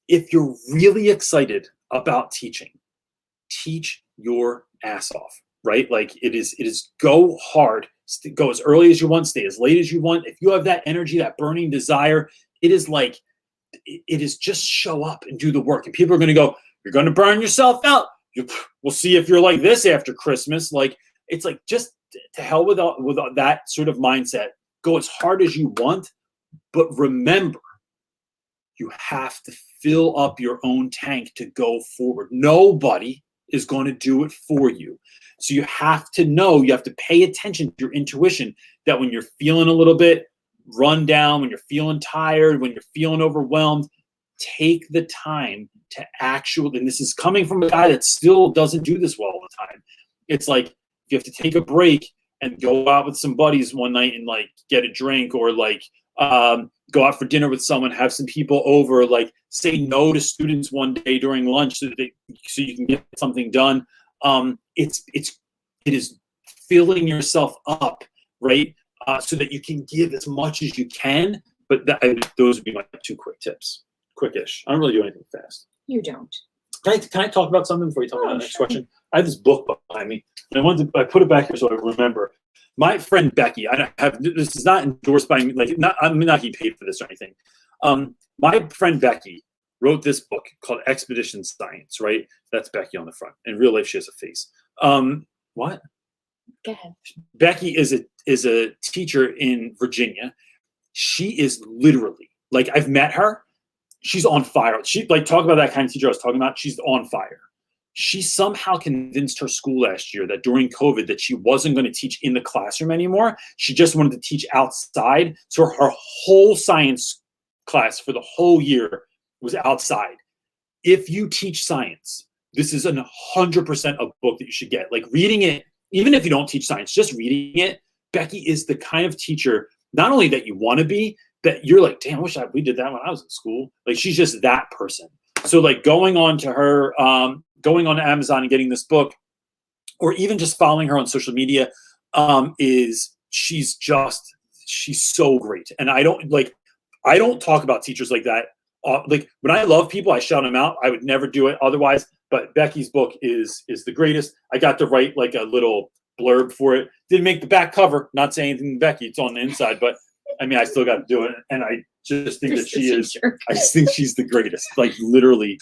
If you're really excited about teaching, teach your ass off, right? Like, it is go hard, go as early as you want, stay as late as you want. If you have that energy, that burning desire, it is just show up and do the work. And people are going to go, you're going to burn yourself out. We'll see if you're like this after Christmas. Like, it's like, just to hell with that sort of mindset. Go as hard as you want, but remember, you have to fill up your own tank to go forward. Nobody is going to do it for you. So you have to know, you have to pay attention to your intuition, that when you're feeling a little bit run down, when you're feeling tired, when you're feeling overwhelmed, take the time to actually, and this is coming from a guy that still doesn't do this well all the time. It's like, you have to take a break and go out with some buddies one night and, like, get a drink, or like go out for dinner with someone, have some people over, like, say no to students one day during lunch so you can get something done. It is filling yourself up, right? So that you can give as much as you can. But those would be my 2 quick tips. Quickish. I don't really do anything fast. You don't. Can I talk about something before you talk about the next Sure. question? I have this book behind me, and I put it back here so I remember. My friend Becky, this is not endorsed by me, like, I'm not getting paid for this or anything. My friend Becky wrote this book called Expedition Science, right? That's Becky on the front. In real life, she has a face. What? Go ahead. Becky is a teacher in Virginia. She is literally, like, I've met her. She's on fire. She, like, talk about that kind of teacher I was talking about. She's on fire. She somehow convinced her school last year that during COVID that she wasn't going to teach in the classroom anymore. She just wanted to teach outside. So her whole science class for the whole year was outside. If you teach science, this is 100% a book that you should get. Like, reading it, even if you don't teach science, just reading it, Becky is the kind of teacher, not only that you want to be, that you're like, damn, I wish we did that when I was in school. Like, she's just that person. So, like, going on to Amazon and getting this book, or even just following her on social media, she's so great. And I don't talk about teachers like that. Like, when I love people, I shout them out. I would never do it otherwise. But Becky's book is the greatest. I got to write, like, a little blurb for it. Didn't make the back cover. Not saying anything to Becky. It's on the inside, but I mean, I still got to do it. And I just think that she is. I just think she's the greatest. Like, literally,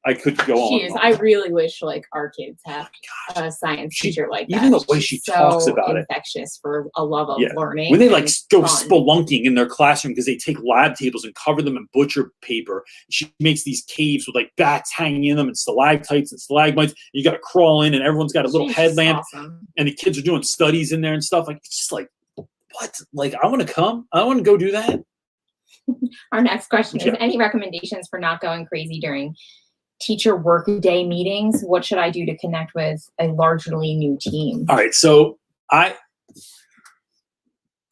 I could go on. She is. I really wish, like, our kids have a science teacher like that. Even the way she talks about it. Infectious for a love of learning. When they, like, go spelunking in their classroom because they take lab tables and cover them in butcher paper. She makes these caves with, like, bats hanging in them and stalactites and stalagmites. You got to crawl in, and everyone's got a little headlamp. Awesome. And the kids are doing studies in there and stuff. Like, it's just like, what? Like, I want to come. I want to go do that. Our next question is, any recommendations for not going crazy during teacher workday meetings? What should I do to connect with a largely new team? All right. So I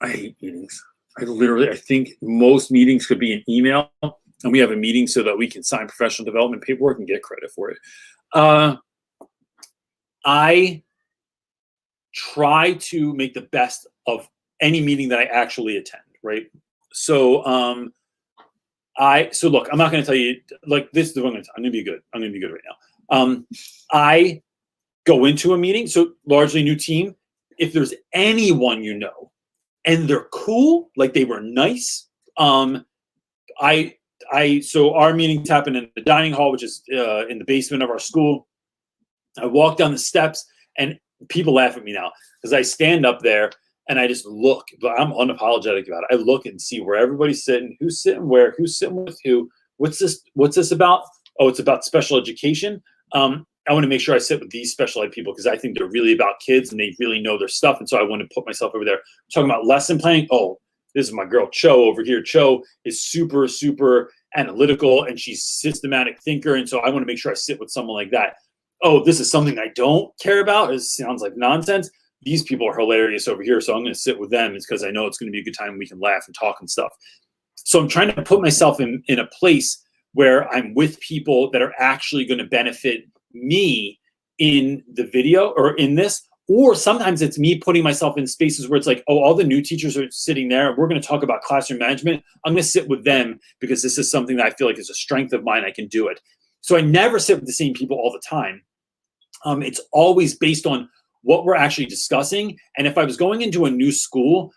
hate meetings. I think most meetings could be an email, and we have a meeting so that we can sign professional development paperwork and get credit for it. I try to make the best of any meeting that I actually attend, right? So, so look, I'm not going to tell you, like, this is the one I'm going to be good. I'm going to be good right now. I go into a meeting, so largely new team. If there's anyone you know, and they're cool, like they were nice, so our meetings happen in the dining hall, which is in the basement of our school. I walk down the steps, and people laugh at me now because I stand up there and I just look, but I'm unapologetic about it. I look and see where everybody's sitting, who's sitting where, who's sitting with who. What's this about? Oh, it's about special education. I want to make sure I sit with these special ed people because I think they're really about kids and they really know their stuff. And so I want to put myself over there. Talking about lesson planning. Oh, this is my girl Cho over here. Cho is super, super analytical and she's systematic thinker. And so I want to make sure I sit with someone like that. Oh, this is something I don't care about. It sounds like nonsense. These people are hilarious over here. So I'm going to sit with them. It's because I know it's going to be a good time. We can laugh and talk and stuff. So I'm trying to put myself in a place where I'm with people that are actually going to benefit me in the video or in this, or sometimes it's me putting myself in spaces where it's like, oh, all the new teachers are sitting there. We're going to talk about classroom management. I'm going to sit with them because this is something that I feel like is a strength of mine. I can do it. So I never sit with the same people all the time. It's always based on what we're actually discussing. And if I was going into a new school,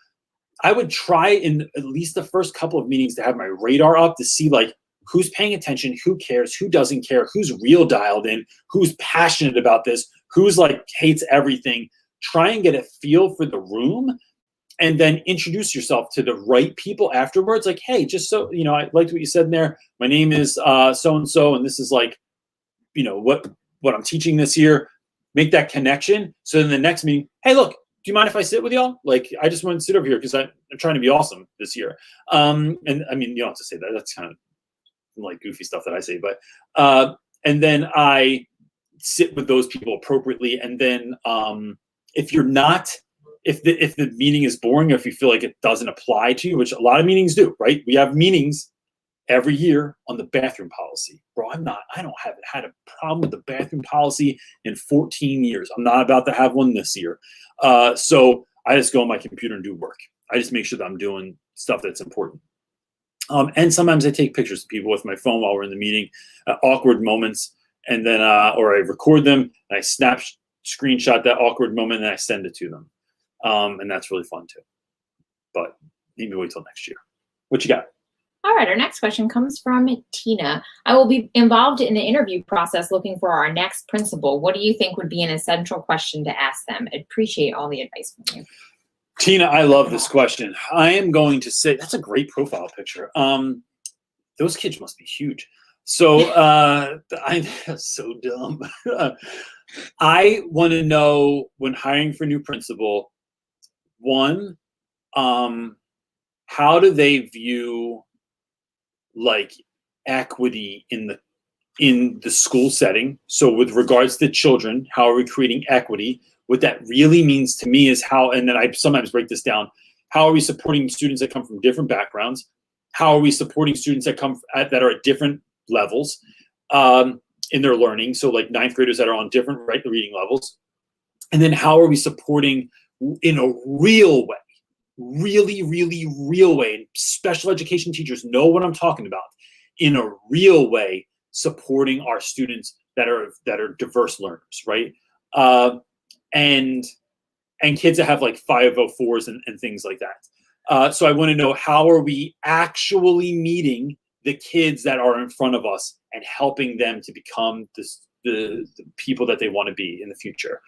I would try in at least the first couple of meetings to have my radar up to see like, who's paying attention, who cares, who doesn't care, who's real dialed in, who's passionate about this, who's like hates everything. Try and get a feel for the room and then introduce yourself to the right people afterwards. Like, hey, just so, you know, I liked what you said in there. My name is so-and-so, and this is like, you know, what I'm teaching this year. Make that connection. So in the next meeting, hey, look, do you mind if I sit with y'all? Like, I just want to sit over here because I'm trying to be awesome this year. And I mean, you don't have to say that. That's kind of like goofy stuff that I say, but and then I sit with those people appropriately. And then if the meeting is boring, or if you feel like it doesn't apply to you, which a lot of meetings do, right? We have meetings every year on the bathroom policy. Bro, I don't have had a problem with the bathroom policy in 14 years. I'm not about to have one this year. So I just go on my computer and do work. I just make sure that I'm doing stuff that's important. And sometimes I take pictures of people with my phone while we're in the meeting, awkward moments, and then, or I record them and I screenshot that awkward moment and I send it to them. And that's really fun too. But maybe wait till next year. What you got? All right, our next question comes from Tina. I will be involved in the interview process looking for our next principal. What do you think would be an essential question to ask them? I'd appreciate all the advice from you. Tina, I love this question. I am going to say, that's a great profile picture. Those kids must be huge. So I'm so dumb. I want to know when hiring for new principal, one, how do they view like equity in the school setting? So with regards to children, how are we creating equity? What that really means to me is how, and then I sometimes break this down, how are we supporting students that come from different backgrounds? How are we supporting students that that are at different levels in their learning? So like ninth graders that are on different reading levels. And then how are we supporting in a real way, really, really real way, and special education teachers know what I'm talking about, in a real way, supporting our students that are diverse learners, right? And kids that have like 504s and things like that. So I want to know, how are we actually meeting the kids that are in front of us and helping them to become the people that they want to be in the future?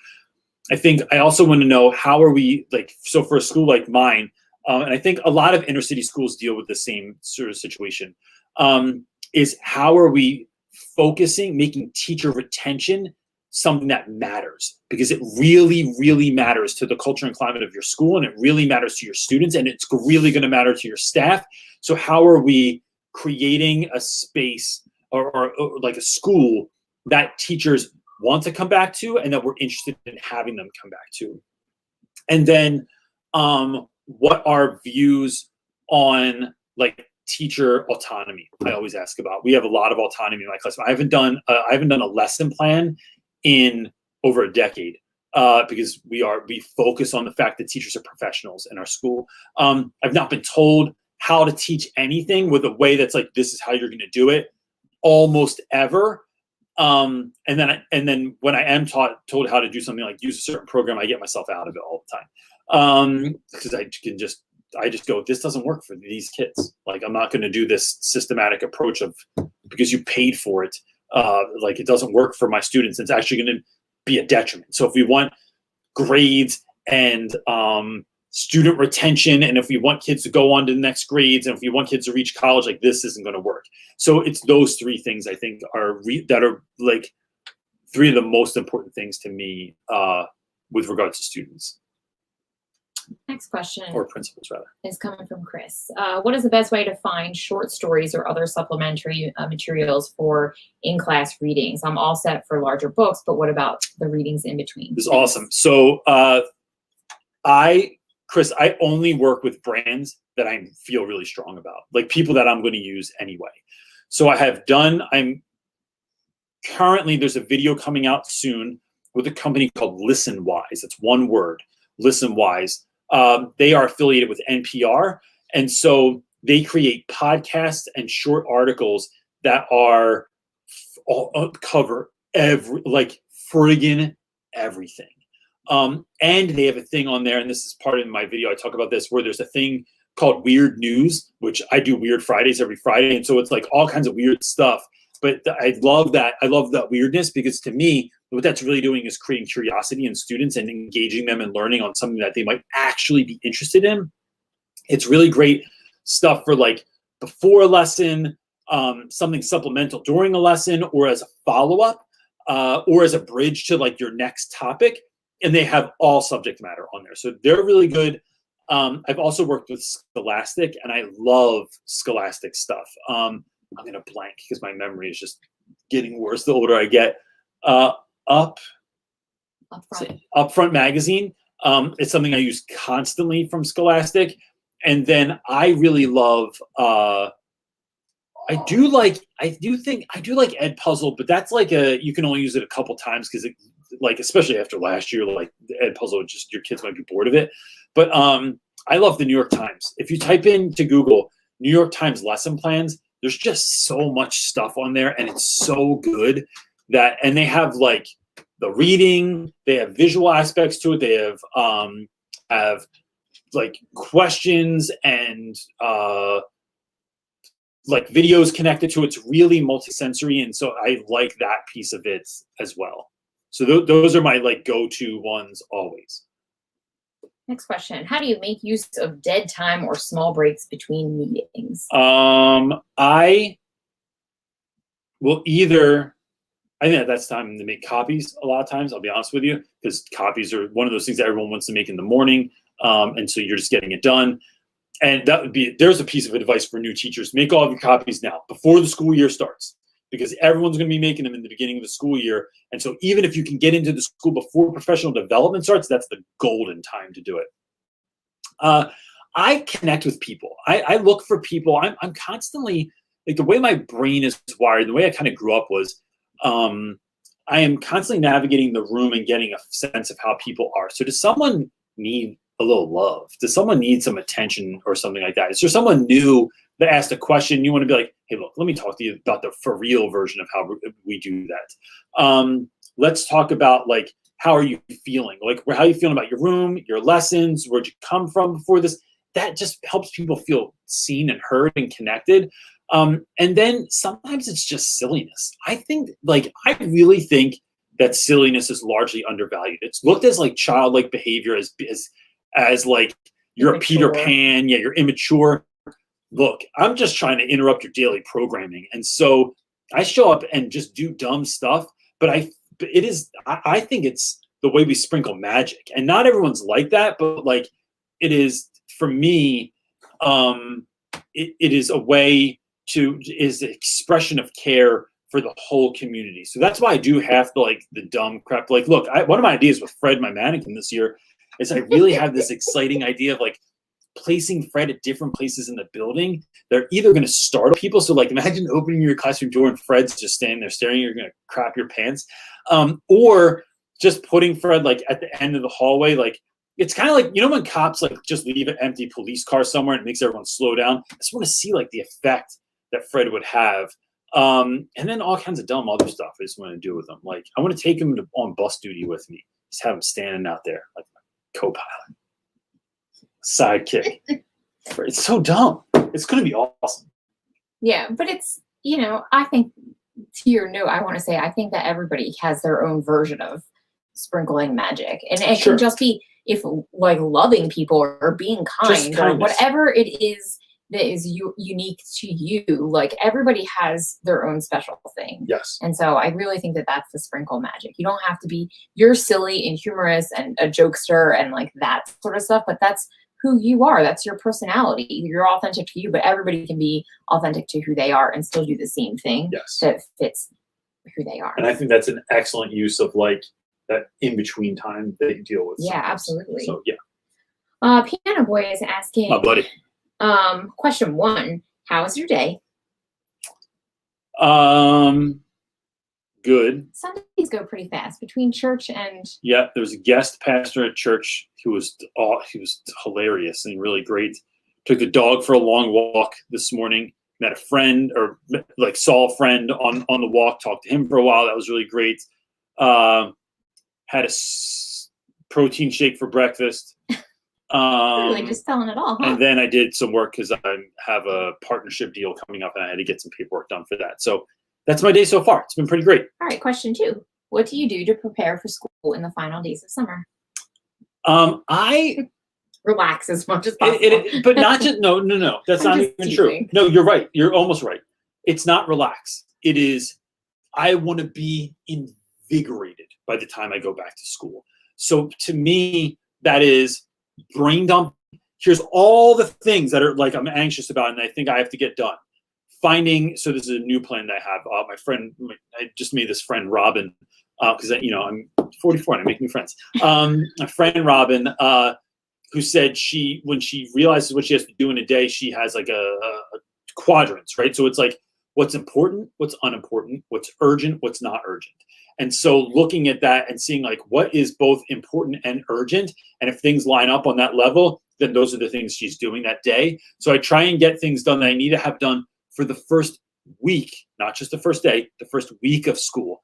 I think I also want to know, how are we, like, so for a school like mine, and I think a lot of inner city schools deal with the same sort of situation, is how are we focusing, making teacher retention something that matters, because it really, really matters to the culture and climate of your school, and it really matters to your students, and it's really going to matter to your staff. So how are we creating a space or like a school that teachers want to come back to and that we're interested in having them come back to? And then what our views on like teacher autonomy. I always ask about. We have a lot of autonomy in my class. I haven't done a lesson plan in over a decade because we focus on the fact that teachers are professionals in our school. I've not been told how to teach anything with a way that's like, this is how you're going to do it almost ever. And then when I am told how to do something like use a certain program, I get myself out of it all the time. Because I just go, this doesn't work for these kids. Like, I'm not going to do this systematic approach of, because you paid for it. Like, it doesn't work for my students. It's actually going to be a detriment. So if we want grades and student retention, and if we want kids to go on to the next grades, and if we want kids to reach college, like, this isn't going to work. So it's those three things I think are like three of the most important things to me with regards to students. Next question, or principals rather, is coming from Chris. What is the best way to find short stories or other supplementary materials for in-class readings? I'm all set for larger books, but what about the readings in between? This is awesome. So Chris, I only work with brands that I feel really strong about, like people that I'm going to use anyway. So I'm currently, there's a video coming out soon with a company called ListenWise. It's one word, ListenWise. They are affiliated with NPR. And so they create podcasts and short articles that are cover friggin' everything. And they have a thing on there, and this is part of my video, I talk about this, where there's a thing called Weird News, which I do Weird Fridays every Friday. And so it's like all kinds of weird stuff. But I love that. I love that weirdness, because to me, what that's really doing is creating curiosity in students and engaging them and learning on something that they might actually be interested in. It's really great stuff for like before a lesson, something supplemental during a lesson, or as a follow-up, or as a bridge to like your next topic. And they have all subject matter on there. So they're really good. I've also worked with Scholastic, and I love Scholastic stuff. I'm going to blank because my memory is just getting worse the older I get. Upfront magazine. It's something I use constantly from Scholastic. And then I really love, I do like Ed Puzzle, but that's like you can only use it a couple times, because like, especially after last year, like Ed Puzzle, just your kids might be bored of it. But I love the New York Times. If you type into Google New York Times lesson plans, there's just so much stuff on there, and it's so good and they have like the reading, they have visual aspects to it, they have like questions and like videos connected to it. It's really multisensory, and so I like that piece of it as well. So those are my like go-to ones always. Next question. How do you make use of dead time or small breaks between meetings? I think that's time to make copies a lot of times, I'll be honest with you, because copies are one of those things that everyone wants to make in the morning. And so you're just getting it done. And there's a piece of advice for new teachers. Make all of your copies now before the school year starts, because everyone's going to be making them in the beginning of the school year. And so even if you can get into the school before professional development starts, that's the golden time to do it. I connect with people. I look for people. I'm constantly, like, the way my brain is wired, the way I kind of grew up was, I am constantly navigating the room and getting a sense of how people are. So does someone need a little love? Does someone need some attention or something like that? Is there someone new that asked a question? You want to be like, hey, look, let me talk to you about the for real version of how we do that. Let's talk about, like, how are you feeling? Like, how are you feeling about your room, your lessons? Where'd you come from before this? That just helps people feel seen and heard and connected. And then sometimes it's just silliness. I really think that silliness is largely undervalued. It's looked as like childlike behavior, as like you're immature. A Peter Pan, yeah, you're immature. Look, I'm just trying to interrupt your daily programming. And so I show up and just do dumb stuff, but I think it's the way we sprinkle magic. And not everyone's like that, but like it is for me, it is a way is the expression of care for the whole community. So that's why I do have to, like, the dumb crap. Like, look, one of my ideas with Fred, my mannequin, this year is I really have this exciting idea of, like, placing Fred at different places in the building, they're either going to startle people. So like, imagine opening your classroom door and Fred's just standing there staring, you're going to crap your pants. Or just putting Fred like at the end of the hallway. Like, it's kind of like, you know, when cops like just leave an empty police car somewhere and it makes everyone slow down. I just want to see like the effect that Fred would have. And then all kinds of dumb other stuff I just want to do with him. Like, I want to take him on bus duty with me. Just have him standing out there like my co-pilot. Sidekick. It's so dumb. It's going to be awesome. Yeah, but it's, you know, I think to your note, I want to say, I think that everybody has their own version of sprinkling magic. And it can just be, if like loving people or being kind or whatever it is that is unique to you, like everybody has their own special thing. Yes. And so I really think that that's the sprinkle magic. You don't have to be, you're silly and humorous and a jokester and like that sort of stuff, but that's who you are. That's your personality. You're authentic to you, but everybody can be authentic to who they are and still do the same thing that fits who they are. And I think that's an excellent use of like that in-between time that you deal with. Yeah, absolutely. So yeah. Piano Boy is asking, my buddy. Question 1, how was your day? Good. Sundays go pretty fast between church and. Yeah, there was a guest pastor at church who was hilarious and really great. Took the dog for a long walk this morning. Met a friend, or like saw a friend on the walk. Talked to him for a while. That was really great. Had a protein shake for breakfast. Really just telling it all, huh? And then I did some work because I have a partnership deal coming up and I had to get some paperwork done for that. So that's my day so far. It's been pretty great. All right, question 2. What do you do to prepare for school in the final days of summer? I relax as much as possible. But not just, no. That's not even true. No, you're right. You're almost right. It's not relax. It is, I want to be invigorated by the time I go back to school. So to me, that is brain dump. Here's all the things that are like I'm anxious about and I think I have to get done. So this is a new plan that I have. My friend, I just made this friend Robin, because I'm 44 and I make new friends. My friend Robin, who said when she realizes what she has to do in a day, she has like a quadrants, right? So it's like what's important, what's unimportant, what's urgent, what's not urgent. And so looking at that and seeing like what is both important and urgent, and if things line up on that level, then those are the things she's doing that day. So I try and get things done that I need to have done for the first week, not just the first day, the first week of school.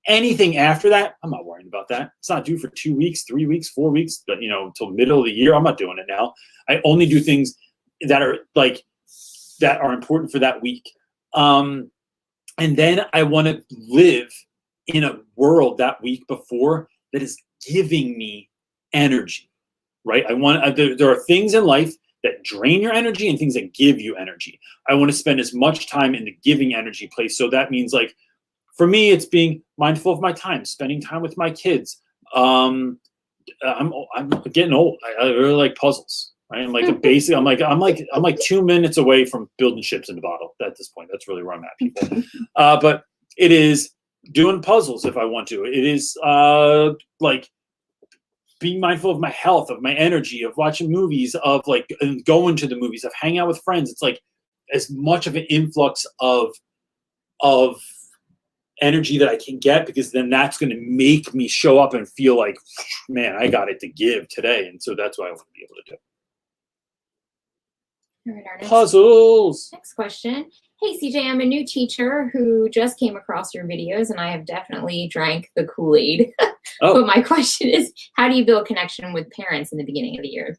Anything after that, I'm not worrying about that. It's not due for 2 weeks, 3 weeks, 4 weeks, but until middle of the year, I'm not doing it now. I only do things that are important for that week. And then I want to live in a world that week before that is giving me energy, right? There are things in life that drain your energy and things that give you energy. I want to spend as much time in the giving energy place. So that means like, for me, it's being mindful of my time, spending time with my kids. I'm getting old. I really like puzzles. Right? I'm like I'm like 2 minutes away from building ships in a bottle at this point. That's really where I'm at, people. But it is doing puzzles if I want to. It is like being mindful of my health, of my energy, of watching movies, of like going to the movies, of hanging out with friends. It's like as much of an influx of energy that I can get, because then that's going to make me show up and feel like, man, I got it to give today. And so that's what I want to be able to do. All right, our puzzles. Next question. Hey, CJ, I'm a new teacher who just came across your videos, and I have definitely drank the Kool-Aid. Oh. But my question is, how do you build connection with parents in the beginning of the year?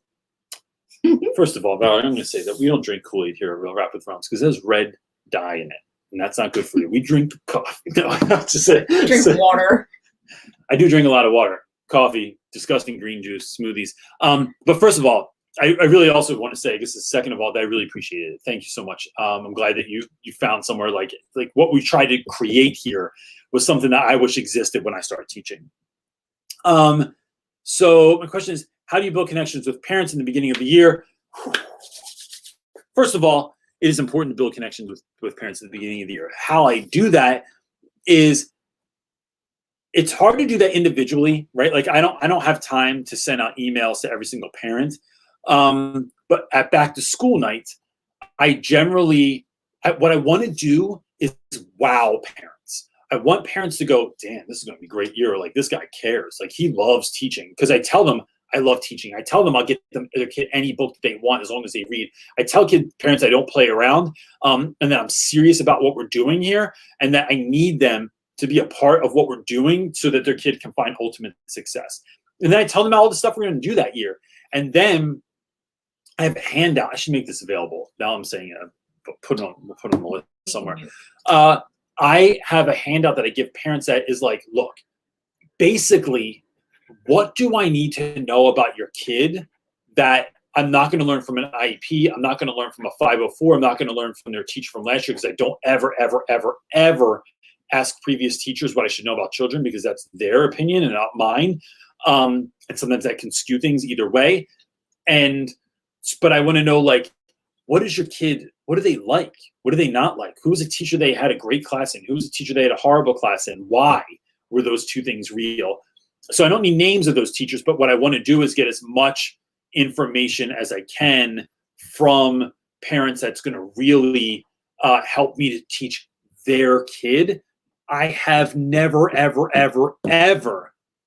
First of all, Valerie, I'm going to say that we don't drink Kool-Aid here at Rap With Reynolds because there's red dye in it, and that's not good for you. We drink coffee. No, I have to say. Drink water. I do drink a lot of water, coffee, disgusting green juice, smoothies. But first of all, I really also want to say, I guess, second of all, that I really appreciate it. Thank you so much. I'm glad that you found somewhere like what we tried to create here was something that I wish existed when I started teaching. So my question is, how do you build connections with parents in the beginning of the year? First of all, it is important to build connections with parents at the beginning of the year. How I do that is, it's hard to do that individually, right? Like I don't have time to send out emails to every single parent. But at back to school night, what I want to do is wow parents. I want parents to go, damn, this is going to be a great year. Like, this guy cares. Like, he loves teaching. Because I tell them I love teaching. I tell them I'll get their kid any book that they want as long as they read. I tell parents I don't play around, and that I'm serious about what we're doing here, and that I need them to be a part of what we're doing so that their kid can find ultimate success. And then I tell them all the stuff we're going to do that year. And then I have a handout. I should make this available. Now I'm saying it. Put it on the list somewhere. I have a handout that I give parents that is like, look, basically, what do I need to know about your kid that I'm not going to learn from an IEP? I'm not going to learn from a 504. I'm not going to learn from their teacher from last year, because I don't ever ask previous teachers what I should know about children, because that's their opinion and not mine. And sometimes that can skew things either way. But I want to know, like, what is your kid? What do they like? What do they not like? Who's a teacher they had a great class in? Who's a teacher they had a horrible class in? Why were those two things real? So I don't need names of those teachers, but what I want to do is get as much information as I can from parents that's going to really help me to teach their kid. I have never, ever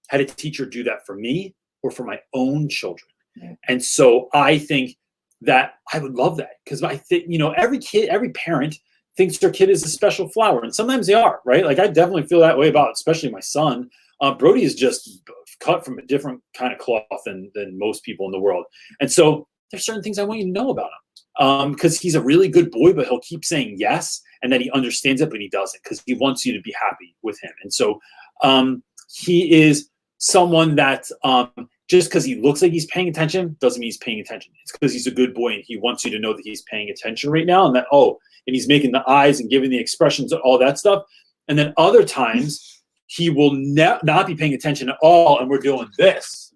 had a teacher do that for me or for my own children. Yeah. And so I think that I would love that, because I think, every parent thinks their kid is a special flower, and sometimes they are, right? Like, I definitely feel that way about, especially my son. Brody is just cut from a different kind of cloth than most people in the world. And so there's certain things I want you to know about him, because he's a really good boy, but he'll keep saying yes, and then he understands it, but he doesn't, because he wants you to be happy with him. And so he is someone that just because he looks like he's paying attention doesn't mean he's paying attention. It's because he's a good boy, and he wants you to know that he's paying attention right now, and that, and he's making the eyes and giving the expressions and all that stuff. And then other times he will not be paying attention at all, and we're doing this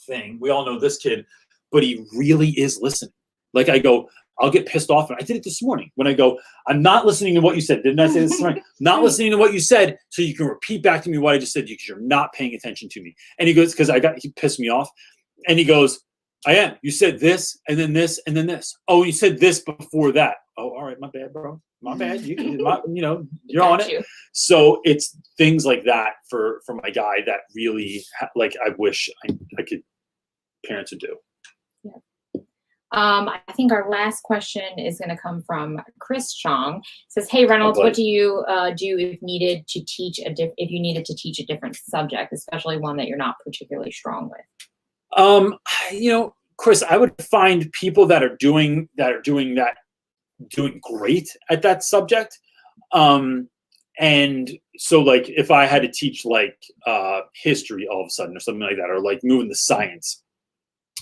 thing. We all know this kid, but he really is listening. Like, I go, I'll get pissed off, and I did it this morning when I go, I'm not listening to what you said. Didn't I say this morning? Not listening to what you said, so you can repeat back to me what I just said, because you're not paying attention to me. And he goes, because he pissed me off, and he goes, I am. You said this, and then this, and then this. Oh, you said this before that. Oh, all right, my bad, bro. My bad. You're on it. So it's things like that for my guy that really, like, I wish I could parents would do. Yeah. I think our last question is going to come from Chris Chong. It says, "Hey Reynolds, what do you do if needed to teach if you needed to teach a different subject, especially one that you're not particularly strong with?" Chris, I would find people that are doing great at that subject. And so, like, if I had to teach like history all of a sudden or something like that, or like moving to science,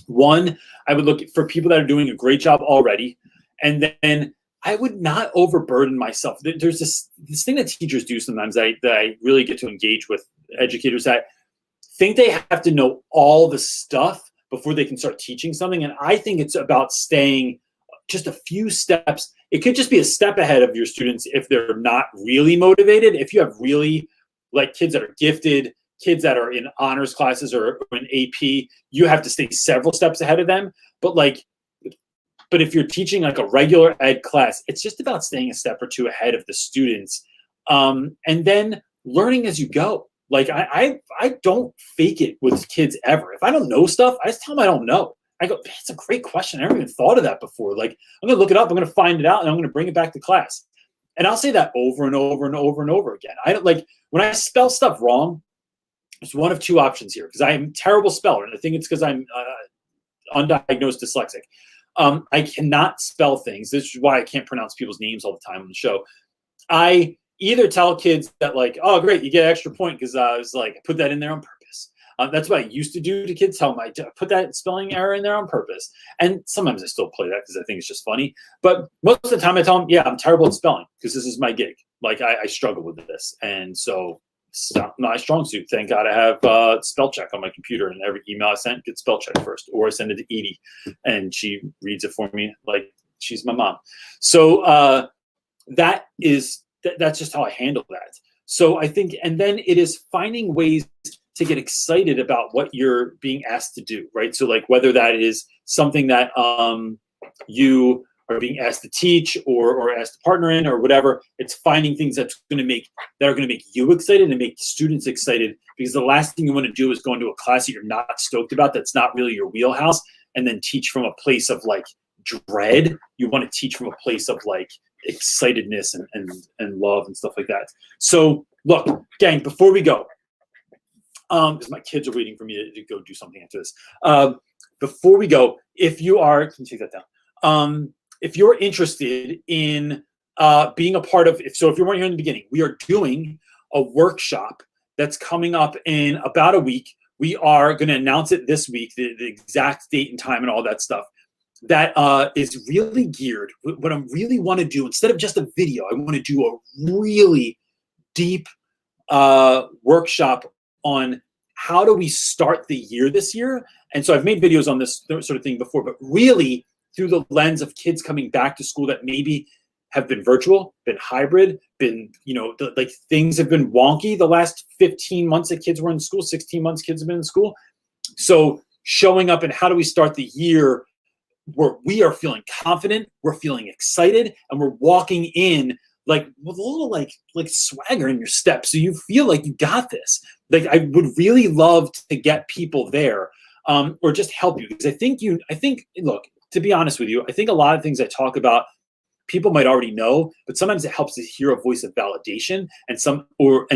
one, I would look for people that are doing a great job already, and then I would not overburden myself. There's this thing that teachers do sometimes that I really get to engage with educators that think they have to know all the stuff before they can start teaching something. And I think it's about staying just a few steps. It could just be a step ahead of your students if they're not really motivated. If you have really, like, kids that are gifted, kids that are in honors classes or in AP, you have to stay several steps ahead of them. But if you're teaching like a regular ed class, it's just about staying a step or two ahead of the students, and then learning as you go. Like, I don't fake it with kids ever. If I don't know stuff, I just tell them I don't know. I go, it's a great question. I never even thought of that before. Like, I'm gonna look it up, I'm gonna find it out, and I'm gonna bring it back to class. And I'll say that over and over and over and over again. I don't, like, when I spell stuff wrong, there's one of two options here, because I'm a terrible speller, and I think it's because I'm undiagnosed dyslexic. I cannot spell things. This is why I can't pronounce people's names all the time on the show. I either tell kids that, like, oh, great, you get an extra point because I was like, I put that in there on purpose. That's what I used to do to kids. Tell them I put that spelling error in there on purpose. And sometimes I still play that because I think it's just funny. But most of the time I tell them, yeah, I'm terrible at spelling because this is my gig. Like, I struggle with this. And so it's not my strong suit. Thank God I have spell check on my computer, and every email I send gets spell check first, or I send it to Edie and she reads it for me like she's my mom. So that's just how I handle that. So I think, and then it is finding ways to get excited about what you're being asked to do, right? So, like, whether that is something that you are being asked to teach or asked to partner in or whatever. It's finding things that are going to make you excited and make students excited, because the last thing you want to do is go into a class that you're not stoked about, that's not really your wheelhouse, and then teach from a place of like dread. You want to teach from a place of like excitedness and love and stuff like that. So look, gang, before we go, because my kids are waiting for me to go do something after this. Before we go, if you are, can you take that down? If you're interested in being a part of, if you weren't here in the beginning, we are doing a workshop that's coming up in about a week. We are going to announce it this week, the exact date and time and all that stuff. That is really geared. What I really want to do, instead of just a video, I want to do a really deep workshop on how do we start the year this year. And so I've made videos on this sort of thing before, but really through the lens of kids coming back to school that maybe have been virtual, been hybrid, been, like things have been wonky the last 15 months that kids were in school, 16 months kids have been in school. So showing up and how do we start the year where we are feeling confident, we're feeling excited, and we're walking in like with a little like swagger in your step, so you feel like you got this. Like I would really love to get people there, or just help you, because I think look, to be honest with you, I think a lot of things I talk about people might already know, but sometimes it helps to hear a voice of validation, and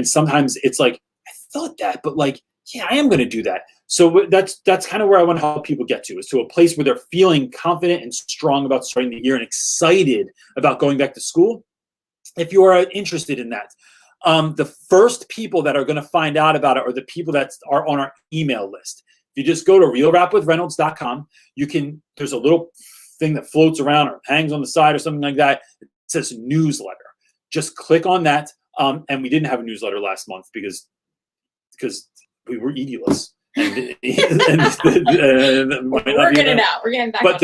sometimes it's like, I thought that, but like, yeah, I am going to do that. So that's kind of where I want to help people get to, is to a place where they're feeling confident and strong about starting the year and excited about going back to school. If you are interested in that, the first people that are going to find out about it are the people that are on our email list. If you just go to realrapwithreynolds.com, there's a little thing that floats around or hangs on the side or something like that. It says newsletter. Just click on that. And we didn't have a newsletter last month because we were edulous. And we're working it out. We're getting back. But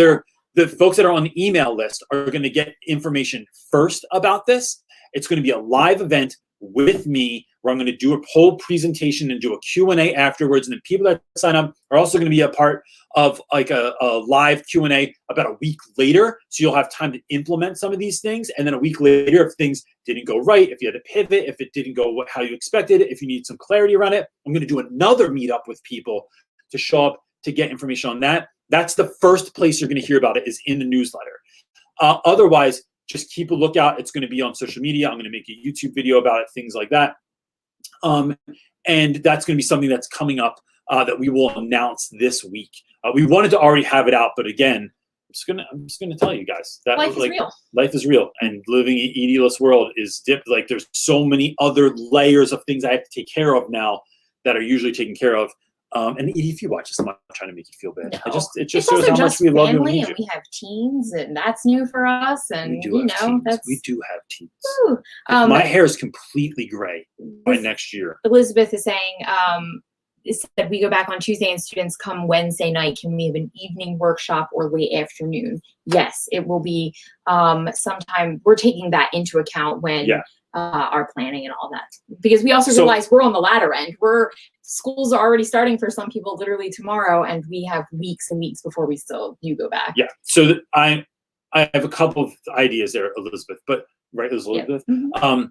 the folks that are on the email list are going to get information first about this. It's going to be a live event with me where I'm going to do a whole presentation and do a Q&A afterwards. And the people that sign up are also going to be a part of like a live Q&A about a week later. So you'll have time to implement some of these things. And then a week later, if things didn't go right, if you had to pivot, if it didn't go how you expected, if you need some clarity around it, I'm going to do another meetup with people to show up to get information on that. That's the first place you're going to hear about it, is in the newsletter. Otherwise, just keep a lookout. It's going to be on social media. I'm going to make a YouTube video about it, things like that. And that's going to be something that's coming up that we will announce this week. We wanted to already have it out, but again, I'm just gonna tell you guys that life is real. Life is real, and living in an edulous world is like there's so many other layers of things I have to take care of now that are usually taken care of. And if you watch this, I'm not trying to make you feel bad. No. It just shows how much we love you and need you. We have teens, and that's new for us. And we do have teens. My hair is completely gray by next year. Elizabeth is saying, said we go back on Tuesday and students come Wednesday night. Can we have an evening workshop or late afternoon? Yes, it will be sometime. We're taking that into account when our planning and all that, because we also realize we're on the latter end. Schools are already starting for some people literally tomorrow, and we have weeks and weeks before you go back. Yeah. So I have a couple of ideas there, Elizabeth. But right, Elizabeth. Yeah. Mm-hmm.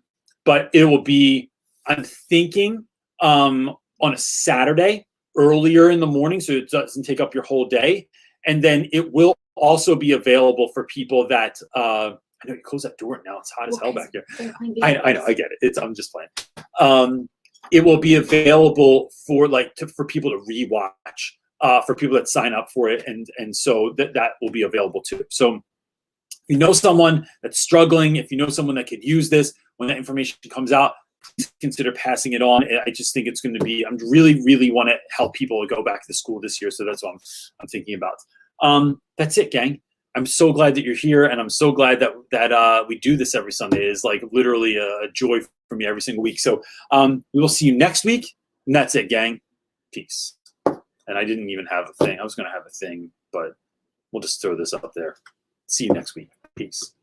But it will be. I'm thinking on a Saturday earlier in the morning, so it doesn't take up your whole day, and then it will also be available for people that. I know you close that door now. It's hot as hell back here. I know. I get it. I'm just playing. It will be available for for people to rewatch, for people that sign up for it, and so that will be available too. So if you know someone that's struggling, if you know someone that could use this when that information comes out, please consider passing it on. I just think it's going to be. I'm really want to help people go back to school this year, so that's what I'm thinking about. That's it, gang. I'm so glad that you're here, and I'm so glad that we do this every Sunday. It is like literally a joy for me every single week. So we will see you next week, and that's it, gang. Peace. And I didn't even have a thing. I was going to have a thing, but we'll just throw this up there. See you next week. Peace.